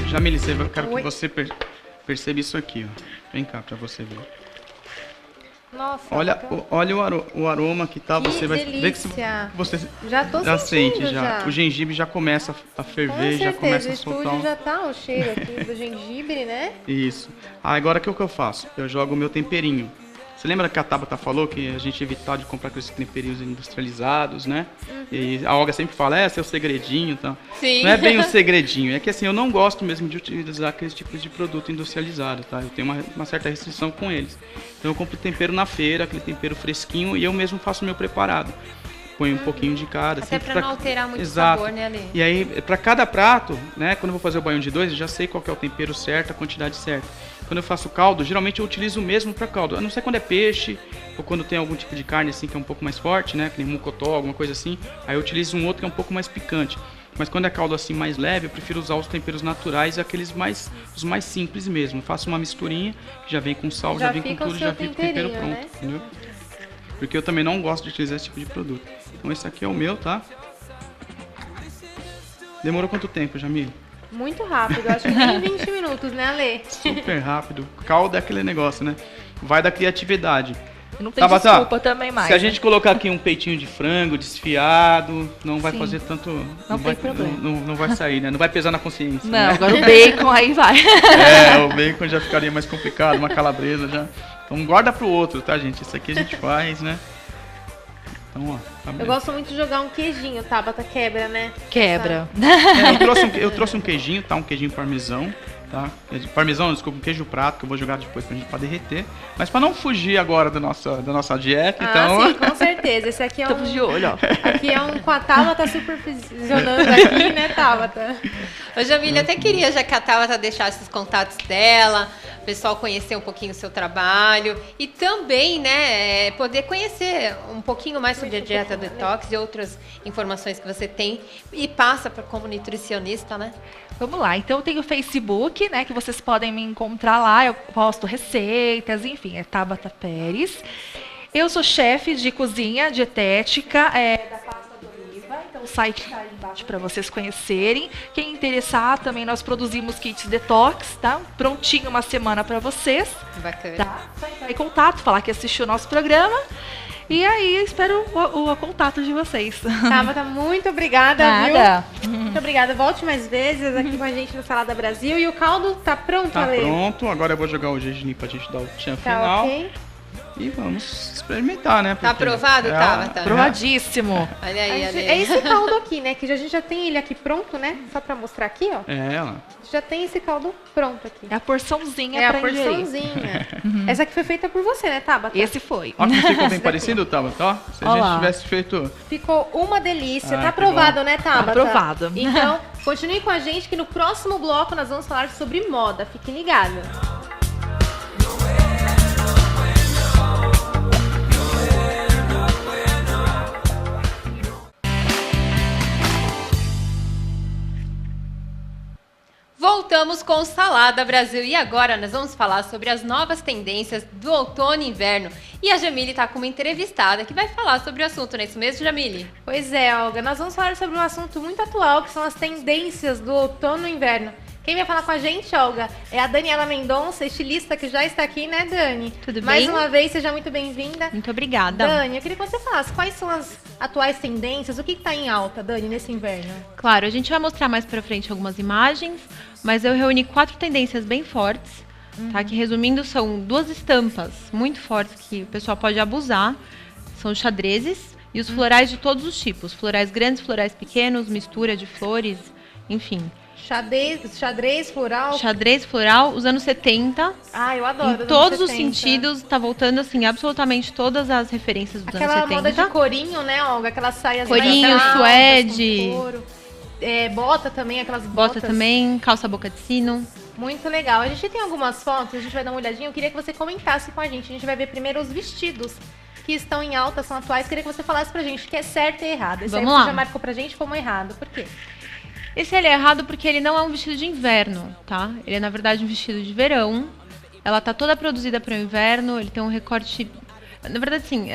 Jamile, eu quero Oi. que você perceba isso aqui, ó. Vem cá pra você ver. Nossa, Olha, tá- olha o aroma que tá, Que você vai ver que delícia. você Já tô já sentindo sente já. O gengibre já começa a Com ferver, já certeza, começa o a soltar. estúdio já tá o cheiro aqui do gengibre, né? Isso. Agora o que eu faço? Eu jogo o meu temperinho. Você lembra que a Tabata falou que a gente evitar de comprar aqueles temperinhos industrializados, né? E a Olga sempre fala, seu segredinho e tal. Sim. Não é bem um segredinho, é que assim, eu não gosto mesmo de utilizar aqueles tipos de produto industrializado, tá? Eu tenho uma certa restrição com eles. Então eu compro tempero na feira, aquele tempero fresquinho, e eu mesmo faço o meu preparado. Põe um pouquinho de cada. Até sempre pra não alterar muito Exato. o sabor, né, Ale? E aí, para cada prato, né, quando eu vou fazer o baião de 2, eu já sei qual que é o tempero certo, a quantidade certa. Quando eu faço caldo, geralmente eu utilizo o mesmo para caldo. A não ser quando é peixe, ou quando tem algum tipo de carne assim que é um pouco mais forte, né, que nem mocotó, alguma coisa assim, aí eu utilizo um outro que é um pouco mais picante. Mas quando é caldo assim mais leve, eu prefiro usar os temperos naturais, os mais simples mesmo. Eu faço uma misturinha, que já vem com sal, já vem com fica o tudo, seu já fica o tempero temperinho, pronto, né? entendeu? Porque eu também não gosto de utilizar esse tipo de produto. Então esse aqui é o meu, tá? Demorou quanto tempo, Jamil? Muito rápido, acho que nem 20 minutos, né, Ale? Super rápido. Caldo é aquele negócio, né? Vai da criatividade. Não tem Tabata, desculpa também mais. Se a gente colocar aqui um peitinho de frango desfiado, não vai Sim. fazer tanto... Não tem vai, problema. Não vai sair, né? Não vai pesar na consciência. Não, né? agora o bacon aí vai. O bacon já ficaria mais complicado, uma calabresa já. Então guarda pro outro, tá, gente? Isso aqui a gente faz, né? Então, ó. Tá Eu bem. gosto muito de jogar um queijinho, Tabata quebra, né? Quebra. Eu trouxe um queijinho, tá? Um queijinho parmesão, tá? Parmesão, desculpa, um queijo prato que eu vou jogar depois pra gente pra derreter. Mas pra não fugir agora da nossa dieta, então... Ah, sim, com certeza. Esse aqui é Estamos de olho, ó. Aqui é um com a Tabata supervisionando aqui, né, Tabata? Ô, Jamília, até queria já que a Tabata deixasse os contatos dela, o pessoal conhecer um pouquinho o seu trabalho e também, né, poder conhecer um pouquinho mais sobre a dieta detox e outras informações que você tem e passa como nutricionista, né? Vamos lá, então eu tenho o Facebook, né, que vocês podem me encontrar lá, eu posto receitas, enfim, é Tabata Pérez. Eu sou chefe de cozinha dietética da Pasta do Oliva, então o site está aí embaixo para vocês conhecerem. Quem interessar, também nós produzimos kits detox, tá? Prontinho uma semana para vocês, Bacana. tá? Só entrar em contato, falar que assistiu o nosso programa. E aí, espero o contato de vocês. Tabata, muito obrigada, Nada. viu? Muito obrigada. Volte mais vezes aqui com a gente no Salada Brasil. E o caldo tá pronto, Tá Ale? pronto, agora eu vou jogar o gergelim pra gente dar o tchan Tá final. ok? E vamos experimentar, né? Tá porque aprovado, Tabata? Tá. Provadíssimo. Olha aí, olha É aí. esse caldo aqui, né? Que a gente já tem ele aqui pronto, né? Só pra mostrar aqui, ó. É ela. Já tem esse caldo pronto aqui. É a porçãozinha É a pra ingerir. porçãozinha. Essa aqui foi feita por você, né, Tabata? Esse foi. Ó, como ficou bem parecido, Tabata, ó. Se a Ó gente lá. tivesse feito... Ficou uma delícia. Ah, Tá que aprovado, bom. né, Tabata? Aprovado. Então, continue com a gente que no próximo bloco nós vamos falar sobre moda. Fique ligado. Voltamos com o Salada Brasil e agora nós vamos falar sobre as novas tendências do outono e inverno. E a Jamile está com uma entrevistada que vai falar sobre o assunto, não é isso mesmo, Jamile? Pois é, Olga. Nós vamos falar sobre um assunto muito atual, que são as tendências do outono e inverno. Quem vai falar com a gente, Olga, é a Daniela Mendonça, estilista, que já está aqui, né, Dani? Tudo Mais bem? uma vez, seja muito bem-vinda. Muito obrigada. Dani, eu queria que você falasse quais são as atuais tendências, o que está em alta, Dani, nesse inverno? Claro, a gente vai mostrar mais pra frente algumas imagens, mas eu reuni 4 tendências bem fortes, tá? Que resumindo são 2 estampas muito fortes que o pessoal pode abusar. São os xadrezes e os florais de todos os tipos. Florais grandes, florais pequenos, mistura de flores, enfim. Xadrez floral. Xadrez floral, os anos 70, Ah, eu adoro. em anos todos os 70. sentidos, tá voltando assim, absolutamente todas as referências dos Aquela anos moda 70. de corinho, né, Olga? Aquelas saias Corinho, mais altas, suede. com couro. É, bota também, aquelas Bota botas. também, calça boca de sino. Muito legal. A gente tem algumas fotos, a gente vai dar uma olhadinha. Eu queria que você comentasse com a gente. A gente vai ver primeiro os vestidos que estão em alta, são atuais. Queria que você falasse pra gente o que é certo e errado. Esse Vamos aí você lá. já marcou pra gente como errado. Por quê? Esse ele é errado porque ele não é um vestido de inverno, tá? Ele é, na verdade, um vestido de verão. Ela tá toda produzida para o inverno, ele tem um recorte... Na verdade, sim,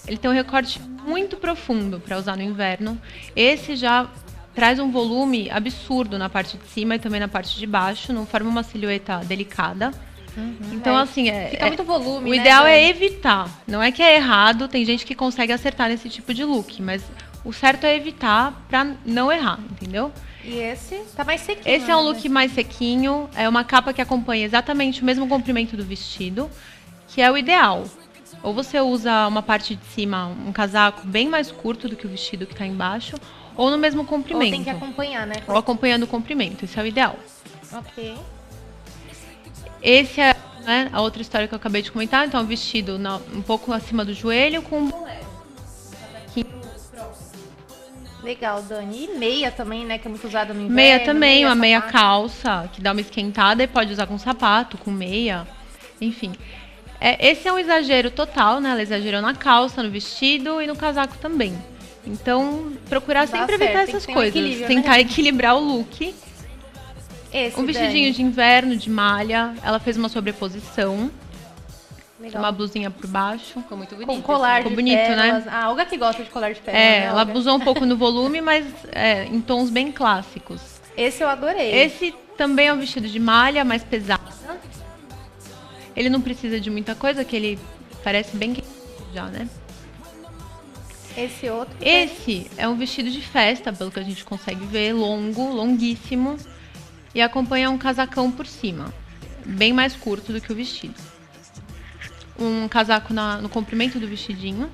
ele tem um recorte muito profundo para usar no inverno. Esse já traz um volume absurdo na parte de cima e também na parte de baixo, não forma uma silhueta delicada. Então, É, assim, Fica muito volume, o né, ideal é Dani? evitar. Não é que é errado, tem gente que consegue acertar nesse tipo de look, mas o certo é evitar pra não errar, entendeu? E esse tá mais sequinho. Esse é um né? look mais sequinho, é uma capa que acompanha exatamente o mesmo comprimento do vestido, que é o ideal. Ou você usa uma parte de cima, um casaco bem mais curto do que o vestido que tá embaixo, ou no mesmo Ou comprimento. tem que acompanhar, né? Ou acompanhando o comprimento, esse é o ideal. Ok. Esse é, né, a outra história que eu acabei de comentar, então o vestido um pouco acima do joelho com um bolero. Legal, Dani. E meia também, né? Que é muito usada no inverno. Meia também, uma meia sapato. calça, que dá uma esquentada e pode usar com sapato, com meia, enfim. Esse é um exagero total, né? Ela exagerou na calça, no vestido e no casaco também. Então, procurar Dá sempre certo, evitar tem que essas ter um coisas. equilíbrio, Tentar né? equilibrar o look. Esse, Um vestidinho Dani. de inverno, de malha. Ela fez uma sobreposição, Legal. uma blusinha por baixo. Ficou muito bonito. Com colar Ficou de bonito, né? pérolas. A Olga que gosta de colar de pérolas, né, Ela Olga? abusou um pouco no volume, mas em tons bem clássicos. Esse eu adorei. Esse também é um vestido de malha, mais pesado. Ele não precisa de muita coisa, que ele parece bem quente já, né? Esse outro. Esse é um vestido de festa, pelo que a gente consegue ver, longo, longuíssimo. E acompanha um casacão por cima, bem mais curto do que o vestido. Um casaco no comprimento do vestidinho.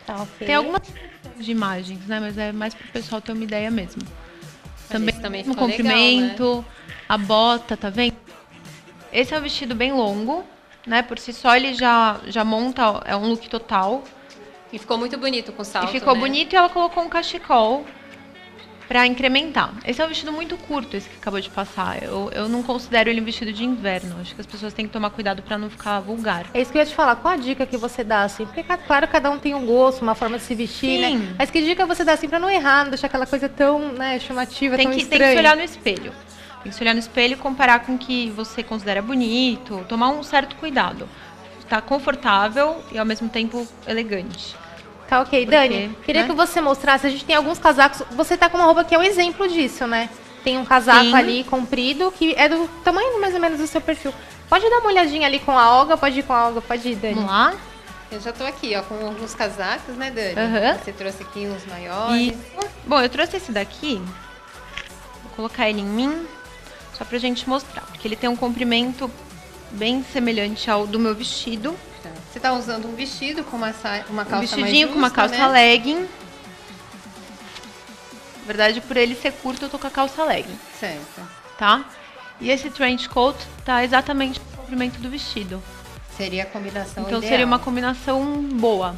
Tá, ok. Tem algumas de imagens, né? Mas é mais pro pessoal ter uma ideia mesmo. Também, esse também no ficou legal, comprimento, a bota, tá vendo? Esse é um vestido bem longo, né? Por si só ele já monta, é um look total. E ficou muito bonito com salto, E ficou né? bonito e ela colocou um cachecol pra incrementar. Esse é um vestido muito curto, esse que acabou de passar. Eu não considero ele um vestido de inverno. Acho que as pessoas têm que tomar cuidado pra não ficar vulgar. É isso que eu ia te falar. Qual a dica que você dá, assim? Porque, claro, cada um tem um gosto, uma forma de se vestir, Sim. né? Mas que dica você dá, assim, pra não errar, não deixar aquela coisa tão, né, chamativa, Tem tão que estranha? se olhar no espelho. Tem que se olhar no espelho e comparar com o que você considera bonito, tomar um certo cuidado. Tá confortável e ao mesmo tempo elegante. Tá, ok. Porque, Dani, queria né? que você mostrasse. A gente tem alguns casacos. Você tá com uma roupa que é um exemplo disso, né? Tem um casaco Sim. ali comprido, que é do tamanho mais ou menos do seu perfil. Pode dar uma olhadinha ali com a Olga? Pode ir com a Olga? Pode ir, Dani? Vamos lá? Eu já tô aqui, ó, com alguns casacos, né, Dani? Aham. Você trouxe aqui uns maiores. Bom, eu trouxe esse daqui. Vou colocar ele em mim, só pra gente mostrar. Porque ele tem um comprimento bem semelhante ao do meu vestido. Você tá usando um vestido com uma calça Um vestidinho mais com uma justa, calça né? legging. Na verdade, por ele ser curto, eu tô com a calça legging, Certo. tá? E esse trench coat tá exatamente no comprimento do vestido. Seria a combinação Então ideal. seria uma combinação boa.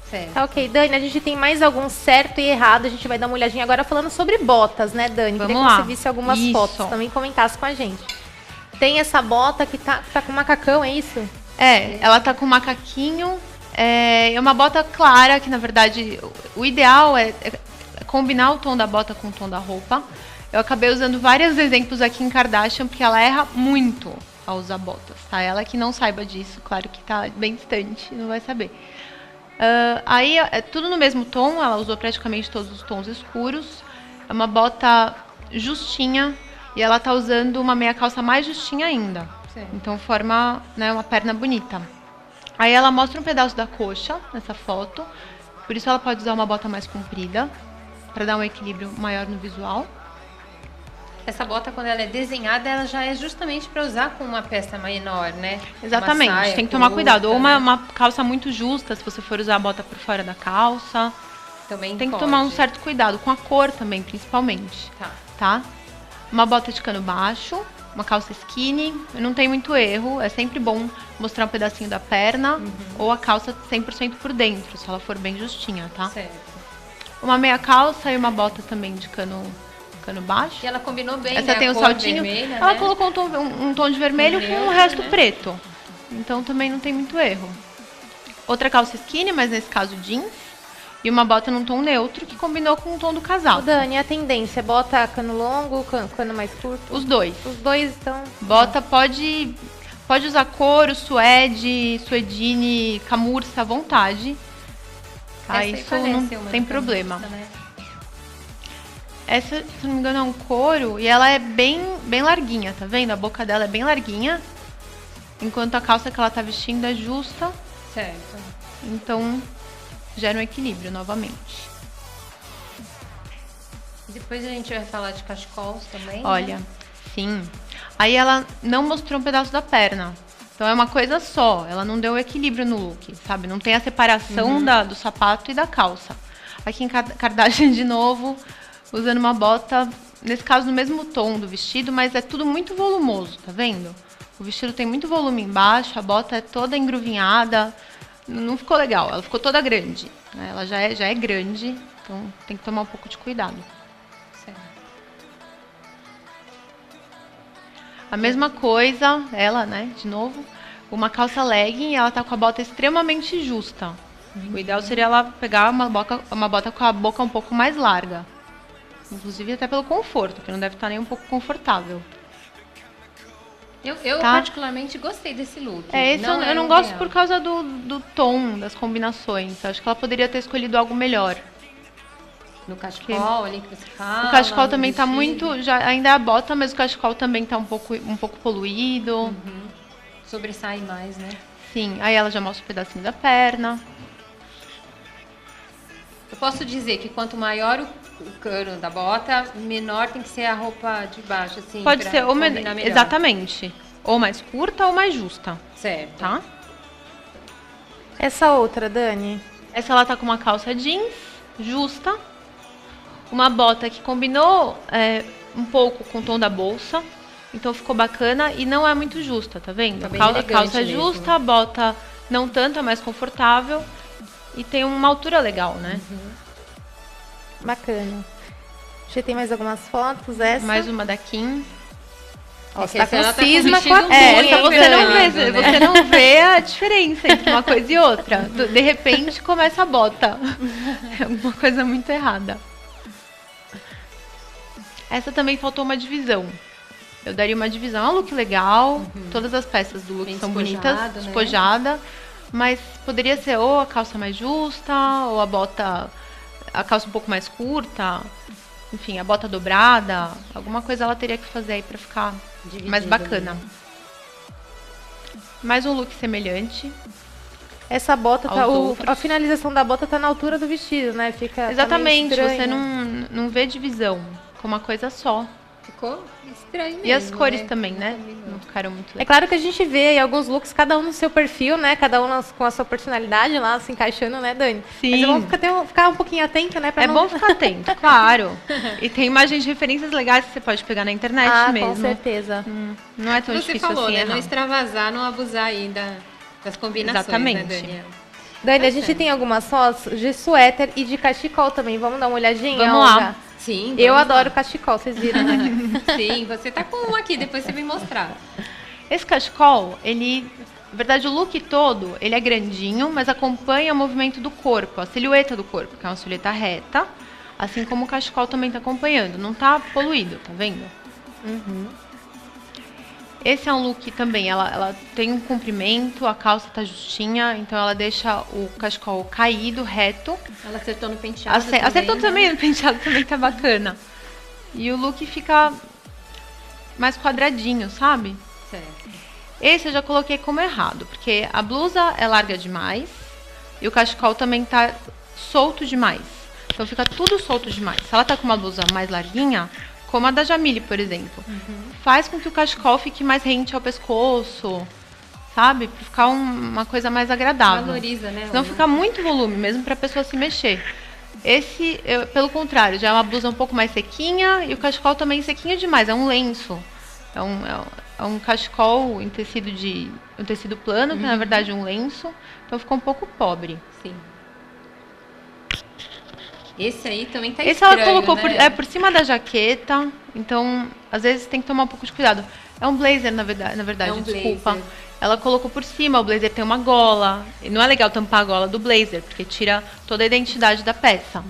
Certo. Tá ok, Dani, a gente tem mais algum certo e errado, a gente vai dar uma olhadinha agora falando sobre botas, né, Dani? Queria Vamos que lá. você visse algumas Isso. fotos, também comentasse com a gente. Tem essa bota que tá com macacão, é isso? Ela tá com macaquinho. É uma bota clara, que na verdade o ideal é combinar o tom da bota com o tom da roupa. Eu acabei usando vários exemplos aqui em Kardashian, porque ela erra muito ao usar botas, tá? Ela que não saiba disso, claro que tá bem distante, não vai saber. Aí é tudo no mesmo tom, ela usou praticamente todos os tons escuros. É uma bota justinha e ela tá usando uma meia calça mais justinha ainda. Certo. Então forma, né, uma perna bonita. Aí ela mostra um pedaço da coxa nessa foto, por isso ela pode usar uma bota mais comprida, para dar um equilíbrio maior no visual. Essa bota, quando ela é desenhada, ela já é justamente para usar com uma peça menor, né? Exatamente, Uma saia tem que tomar curta, cuidado. Ou né? uma calça muito justa, se você for usar a bota por fora da calça. Também Tem que pode. tomar um certo cuidado, com a cor também, principalmente. Tá. Tá? Uma bota de cano baixo, uma calça skinny, não tem muito erro. É sempre bom mostrar um pedacinho da perna ou a calça 100% por dentro, se ela for bem justinha, tá? Certo. Uma meia calça e uma bota também de cano baixo. E ela combinou bem, Essa né? tem A o cor saltinho. vermelha, Ela né? colocou um tom de vermelho com o neutro, resto né? preto. Então também não tem muito erro. Outra calça skinny, mas nesse caso jeans. E uma bota num tom neutro que combinou com o tom do Ô, casaco. Dani, a tendência, bota cano longo, cano mais curto? Os dois. Os dois estão... Bota pode usar couro, suede, suedine, camurça à vontade. Tá? Essa aí Isso parece não uma tem camisa, problema. né? Essa, se não me engano, é um couro e ela é bem larguinha, tá vendo? A boca dela é bem larguinha, enquanto a calça que ela tá vestindo é justa, Certo. então gera um equilíbrio novamente. Depois a gente vai falar de cachecols também. Olha, né? sim. Aí ela não mostrou um pedaço da perna. Então é uma coisa só, ela não deu equilíbrio no look, sabe? Não tem a separação do sapato e da calça. Aqui em Kardashian de novo, usando uma bota, nesse caso no mesmo tom do vestido, mas é tudo muito volumoso, tá vendo? O vestido tem muito volume embaixo, a bota é toda engruvinhada, não ficou legal, ela ficou toda grande, né? Ela já é grande, então tem que tomar um pouco de cuidado. Certo. A mesma coisa, ela, né, de novo, uma calça legging, ela tá com a bota extremamente justa. O ideal seria ela pegar uma bota com a boca um pouco mais larga. Inclusive até pelo conforto, que não deve estar nem um pouco confortável. Eu Tá. particularmente gostei desse look. Esse eu é não o gosto ideal. por causa do tom, das combinações. Eu acho que ela poderia ter escolhido algo melhor. No cachecol ali que você fala. O cachecol no também tá vestido. muito, ainda é a bota, mas o cachecol também tá um pouco poluído. Sobressai mais, né? Sim, aí ela já mostra um pedacinho da perna. Eu posso dizer que quanto maior o cano da bota, menor tem que ser a roupa de baixo, assim. Pode pra ser ou combinar melhor. exatamente, ou mais curta ou mais justa, Certo. tá? Essa outra, Dani? Essa ela tá com uma calça jeans justa, uma bota que combinou um pouco com o tom da bolsa, então ficou bacana e não é muito justa, tá vendo? Tá bem A elegante calça mesmo. justa, a bota não tanto, é mais confortável e tem uma altura legal, né? Bacana. Já tem mais algumas fotos, essa? Mais uma da Kim. Ó, É você que tá essa com ela tá com cisma vestido com a muito unha, Essa você Dani. não vê, né? você não vê a diferença entre uma coisa e outra. De repente começa a bota. É alguma coisa muito errada. Essa também faltou uma divisão. Eu daria uma divisão, é um look legal. Todas as peças do look Bem são despojado, bonitas, né? despojada. Mas poderia ser ou a calça mais justa, ou a calça um pouco mais curta. Enfim, a bota dobrada. Alguma coisa ela teria que fazer aí pra ficar mais Dividido, bacana. né? Mais um look semelhante. Essa bota tá. Aos outros. A finalização da bota tá na altura do vestido, né? Fica. tá meio Exatamente, estranho, você né? não vê divisão com uma coisa só. Ficou estranho E as mesmo, cores né? também, né? Combinou. Não ficaram muito É legais. claro que a gente vê aí alguns looks, cada um no seu perfil, né? Cada um com a sua personalidade lá, se encaixando, né, Dani? Sim. Mas é bom ficar um pouquinho atenta, né? Pra É não... bom ficar atento, claro. E tem imagens de referências legais que você pode pegar na internet Ah, mesmo. com certeza. Não é tão Você difícil falou, assim, né? Não errar. extravasar, não abusar aí das combinações, Exatamente. né, Daniel? Dani, a gente tem algumas fotos de suéter e de cachecol também. Vamos dar uma olhadinha, Vamos lá. Olga? Sim, Eu vamos lá. adoro cachecol, vocês viram, né? Sim, você tá com um aqui, depois você me mostrar. Esse cachecol, ele, na verdade, o look todo, ele é grandinho, mas acompanha o movimento do corpo, a silhueta do corpo, que é uma silhueta reta, assim como o cachecol também está acompanhando. Não tá poluído, tá vendo? Esse é um look também, ela tem um comprimento, a calça tá justinha, então ela deixa o cachecol caído, reto. Ela acertou no penteado Acertou né? também, o penteado também tá bacana. E o look fica mais quadradinho, sabe? Certo. Esse eu já coloquei como errado, porque a blusa é larga demais e o cachecol também tá solto demais. Então fica tudo solto demais. Se ela tá com uma blusa mais larguinha, como a da Jamile, por exemplo, faz com que o cachecol fique mais rente ao pescoço, sabe? Pra ficar uma coisa mais agradável. Valoriza, né? Senão fica muito volume, mesmo pra pessoa se mexer. Esse, pelo contrário, já é uma blusa um pouco mais sequinha e o cachecol também sequinho demais, é um lenço. É um cachecol em tecido um tecido plano, que na verdade é um lenço, então ficou um pouco pobre. Sim. Esse aí também tá Esse estranho, ela colocou né? por cima da jaqueta, então às vezes tem que tomar um pouco de cuidado. É um blazer, na verdade, É um desculpa. blazer. Ela colocou por cima, o blazer tem uma gola. E não é legal tampar a gola do blazer, porque tira toda a identidade da peça.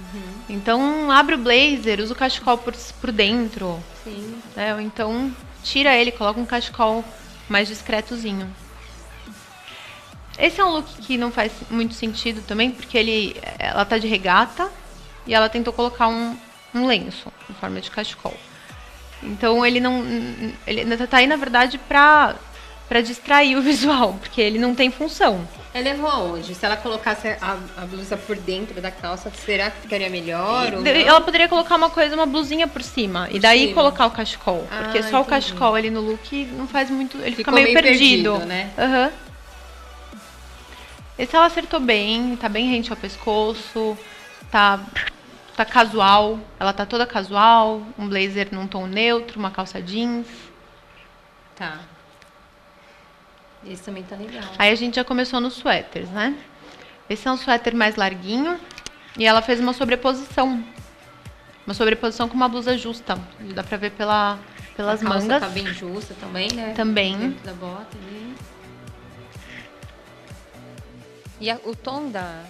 Então abre o blazer, usa o cachecol por dentro. Sim. Né? Ou então tira ele, coloca um cachecol mais discretozinho. Esse é um look que não faz muito sentido também, porque ela tá de regata e ela tentou colocar um lenço em forma de cachecol. Então ele tá aí na verdade pra distrair o visual, porque ele não tem função. Ela levou aonde? Se ela colocasse a blusa por dentro da calça, será que ficaria melhor? Ou não? Ela poderia colocar uma blusinha por cima e daí cima. colocar o cachecol, porque só o entendi. cachecol ali no look não faz muito, ele fica Ficou meio meio perdido, perdido, né? Aham. Esse ela acertou bem, tá bem rente ao pescoço, tá casual, ela tá toda casual, um blazer num tom neutro, uma calça jeans. Tá. Esse também tá legal. Aí a gente já começou nos suéteres, né? Esse é um suéter mais larguinho e ela fez uma sobreposição. Uma sobreposição com uma blusa justa. Dá pra ver pelas a calça mangas. tá bem justa também, né? Também. Dentro da bota ali. E o tom da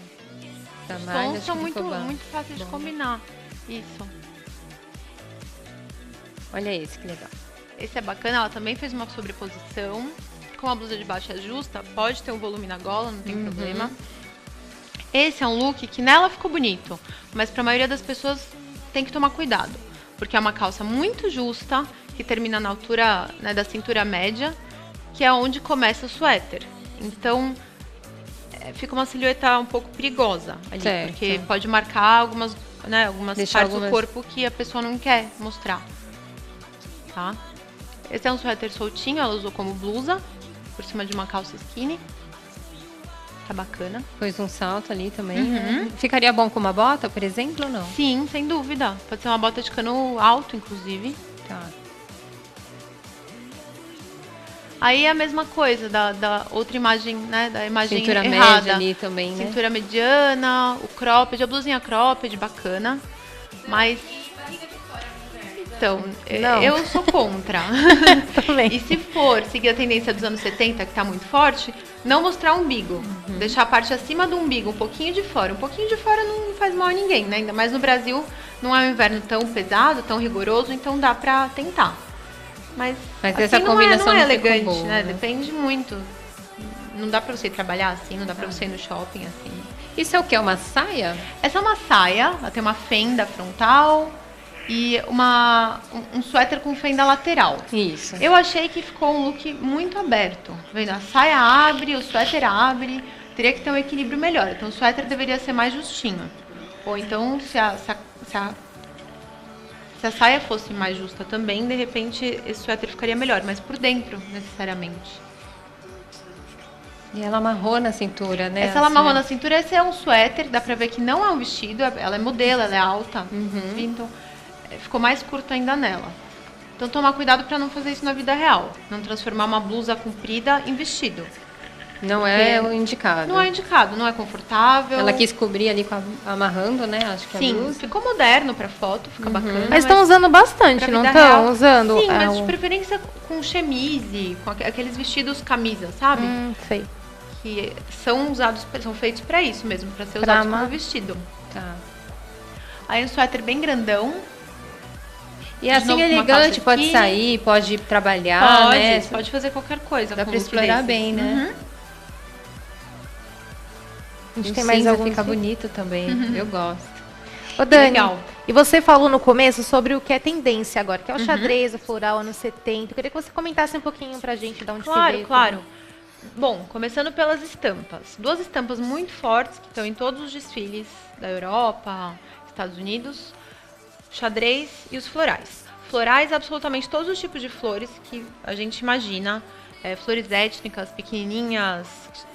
Os malha, tons acho são que muito, ficou bom. muito fáceis de Bom. combinar. Isso. Olha esse, que legal. Esse é bacana, ela também fez uma sobreposição. Com a blusa de baixo é justa, pode ter um volume na gola, não tem problema. Esse é um look que nela ficou bonito, mas para a maioria das pessoas tem que tomar cuidado, porque é uma calça muito justa, que termina na altura, né, da cintura média, que é onde começa o suéter. Então, fica uma silhueta um pouco perigosa ali, Certo. porque pode marcar algumas Deixar partes algumas- do corpo que a pessoa não quer mostrar. Tá? Esse é um suéter soltinho, ela usou como blusa, por cima de uma calça skinny. Tá bacana. Pôs um salto ali também, né? Ficaria bom com uma bota, por exemplo, ou não? Sim, sem dúvida. Pode ser uma bota de cano alto, inclusive. Tá. Aí é a mesma coisa da outra imagem, né? Da imagem Cintura errada. média ali também, né? Cintura mediana, o cropped, a blusinha cropped, bacana. Mas... Então, Não. eu sou contra. Também. E se for seguir a tendência dos anos 70, que tá muito forte, não mostrar o umbigo. Deixar a parte acima do umbigo um pouquinho de fora. Um pouquinho de fora não faz mal a ninguém, né? Ainda mais no Brasil, não é um inverno tão pesado, tão rigoroso, então dá pra tentar. Mas essa assim combinação não é não ficou elegante, boa, né? né? Depende muito. Não dá pra você trabalhar assim, não dá pra você ir no shopping assim. Isso é o que? Uma saia? Essa é uma saia, ela tem uma fenda frontal e um suéter com fenda lateral. Isso. Eu achei que ficou um look muito aberto. Tá vendo? A saia abre, o suéter abre. Teria que ter um equilíbrio melhor. Então o suéter deveria ser mais justinho. Ou então, se Se a saia fosse mais justa também, de repente esse suéter ficaria melhor, mas por dentro, necessariamente. E ela amarrou na cintura, né? Essa ela amarrou na cintura, esse é um suéter, dá pra ver que não é um vestido, ela é modelo, ela é alta, então ficou mais curta ainda nela. Então tomar cuidado pra não fazer isso na vida real, não transformar uma blusa comprida em vestido. Não é o indicado. Não é indicado, não é confortável. Ela quis cobrir ali amarrando, né? Acho que Sim, a blusa. ficou moderno pra foto, fica bacana. Mas estão usando bastante, pra não vida estão real. usando? Sim, mas de preferência com chemise, com aqueles vestidos camisa, sabe? Sei. Que são usados, são feitos pra isso mesmo, pra ser Pra usados amar. como vestido. Tá. Aí um suéter bem grandão. E assim novo, uma elegante, calça pode skinny. sair, pode trabalhar, né? Pode fazer qualquer coisa. Dá com pra look explorar desses. bem, né? A gente E tem o mais cinza algum? fica bonito também. Eu gosto. Ô, Dani, Legal. e você falou no começo sobre o que é tendência agora, que é o xadrez, o floral, anos 70. Eu queria que você comentasse um pouquinho pra gente de onde que veio. Claro. Bom, começando pelas estampas. 2 estampas muito fortes que estão em todos os desfiles da Europa, Estados Unidos. Xadrez e os florais. Florais, absolutamente todos os tipos de flores que a gente imagina. Flores étnicas, pequenininhas,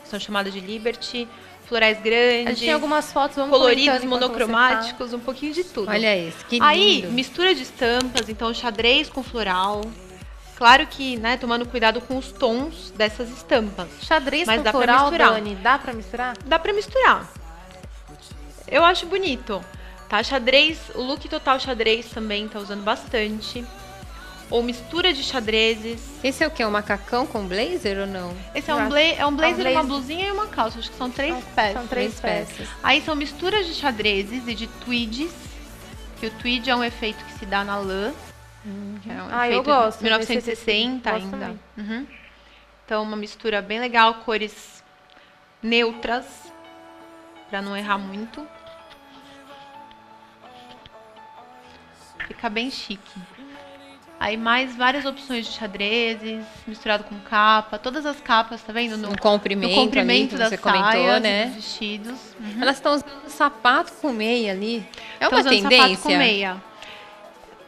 que são chamadas de Liberty. Florais grandes. A gente tem algumas fotos, vamos coloridos, comentando enquanto você monocromáticos, um pouquinho de tudo. Olha isso, que lindo. Aí, mistura de estampas, então xadrez com floral. Claro que, né, tomando cuidado com os tons dessas estampas. fala. Xadrez Mas com dá pra floral, misturar. Dani, dá pra misturar? Dá pra misturar. Eu acho bonito. Tá, xadrez, o look total xadrez também tá usando bastante. Ou mistura de xadrezes. Esse é o quê? Um macacão com blazer ou não? Esse Eu é um blazer, uma blazer. blusinha e uma calça. Acho que são 3 peças. São 3 peças. Aí são misturas de xadrezes e de tweeds. Que o tweed é um efeito que se dá na lã. Que é um Ah, eu efeito gosto de 1960 desse- ainda. gosto Uhum. Então, uma mistura bem legal, cores neutras, pra não errar muito. Fica bem chique. Aí mais várias opções de xadrezes, misturado com capa. Todas as capas, tá vendo? No comprimento, no comprimento ali, das que você comentou, saias, né? dos vestidos. Uhum. Elas estão usando sapato com meia ali. É Tão uma usando sapato tendência? com meia.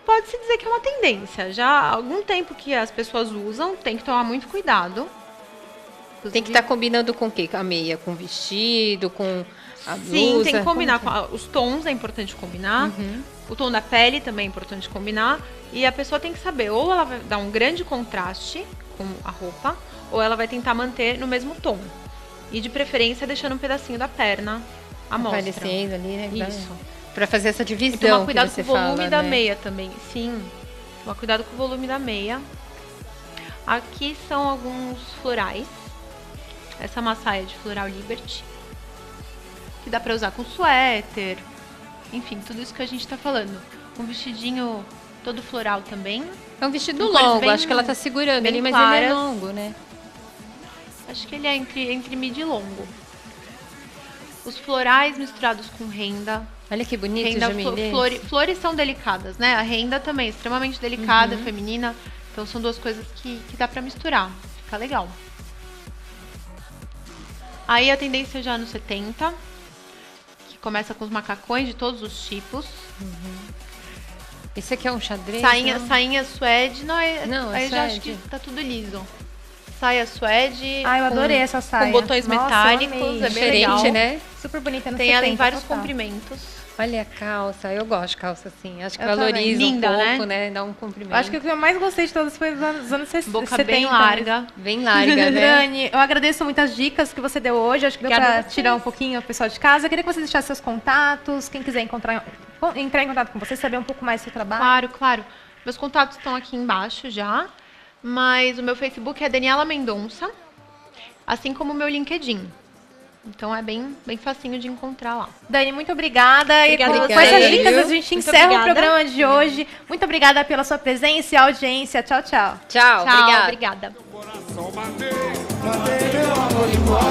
Pode-se dizer que é uma tendência. Já há algum tempo que as pessoas usam, tem que tomar muito cuidado. Tem que estar combinando com o quê? A meia, com o vestido, com a blusa? Sim, tem que combinar. Como Com os tons é importante combinar. Uhum. O tom da pele também é importante combinar. E a pessoa tem que saber, ou ela vai dar um grande contraste com a roupa, ou ela vai tentar manter no mesmo tom. E de preferência deixando um pedacinho da perna à mostra. aparecendo ali, né? Isso. Pra fazer essa divisão. E tomar que cuidado com você o volume fala, da né? meia também. Sim, tomar cuidado com o volume da meia. Aqui são alguns florais. Essa é uma saia de floral Liberty. Que dá pra usar com suéter. Enfim, tudo isso que a gente tá falando. Um vestidinho todo floral também. É um vestido Com cores longo, bem- acho que ela tá segurando bem ali, mas ele é claras. longo, né? Acho que ele é entre mid e longo. Os florais misturados com renda. Olha que bonito, Renda, Jamile. flores são delicadas, né? A renda também é extremamente delicada, Uhum. feminina. Então são duas coisas que dá pra misturar. Fica legal. Aí a tendência já anos 70, que começa com os macacões de todos os tipos. Esse aqui é um xadrez? não? Sainha suede, não, Não, é aí já acho suede. que tá tudo liso. Saia suede. Ah, eu com- adorei essa saia. Com botões Nossa, eu metálicos, amei. é bem Diferente, legal. né? Super bonita no Tem ela em 70, vários total. comprimentos. Olha a calça, eu gosto de calça assim. Acho que Eu valoriza também. um Linda, pouco, né? né? Dá um comprimento. Eu acho que o que eu mais gostei de todas foi os anos 60. Boca 70, bem né? larga. Bem larga, né? Dani, eu agradeço muitas dicas que você deu hoje. Acho que deu Obrigada pra a vocês. tirar um pouquinho o pessoal de casa. Eu queria que você deixasse seus contatos. Quem quiser entrar em contato com você, saber um pouco mais do seu trabalho. Claro, claro. Meus contatos estão aqui embaixo já. Mas o meu Facebook é Daniela Mendonça. Assim como o meu LinkedIn. Então é bem facinho de encontrar lá. Dani, muito obrigada. Obrigada, E com obrigada, essas dicas viu? a gente Muito encerra obrigada. o programa de hoje. Muito obrigada pela sua presença e audiência. Tchau, tchau. Tchau, Tchau, obrigada. obrigada. Coração bater, bater meu amor igual.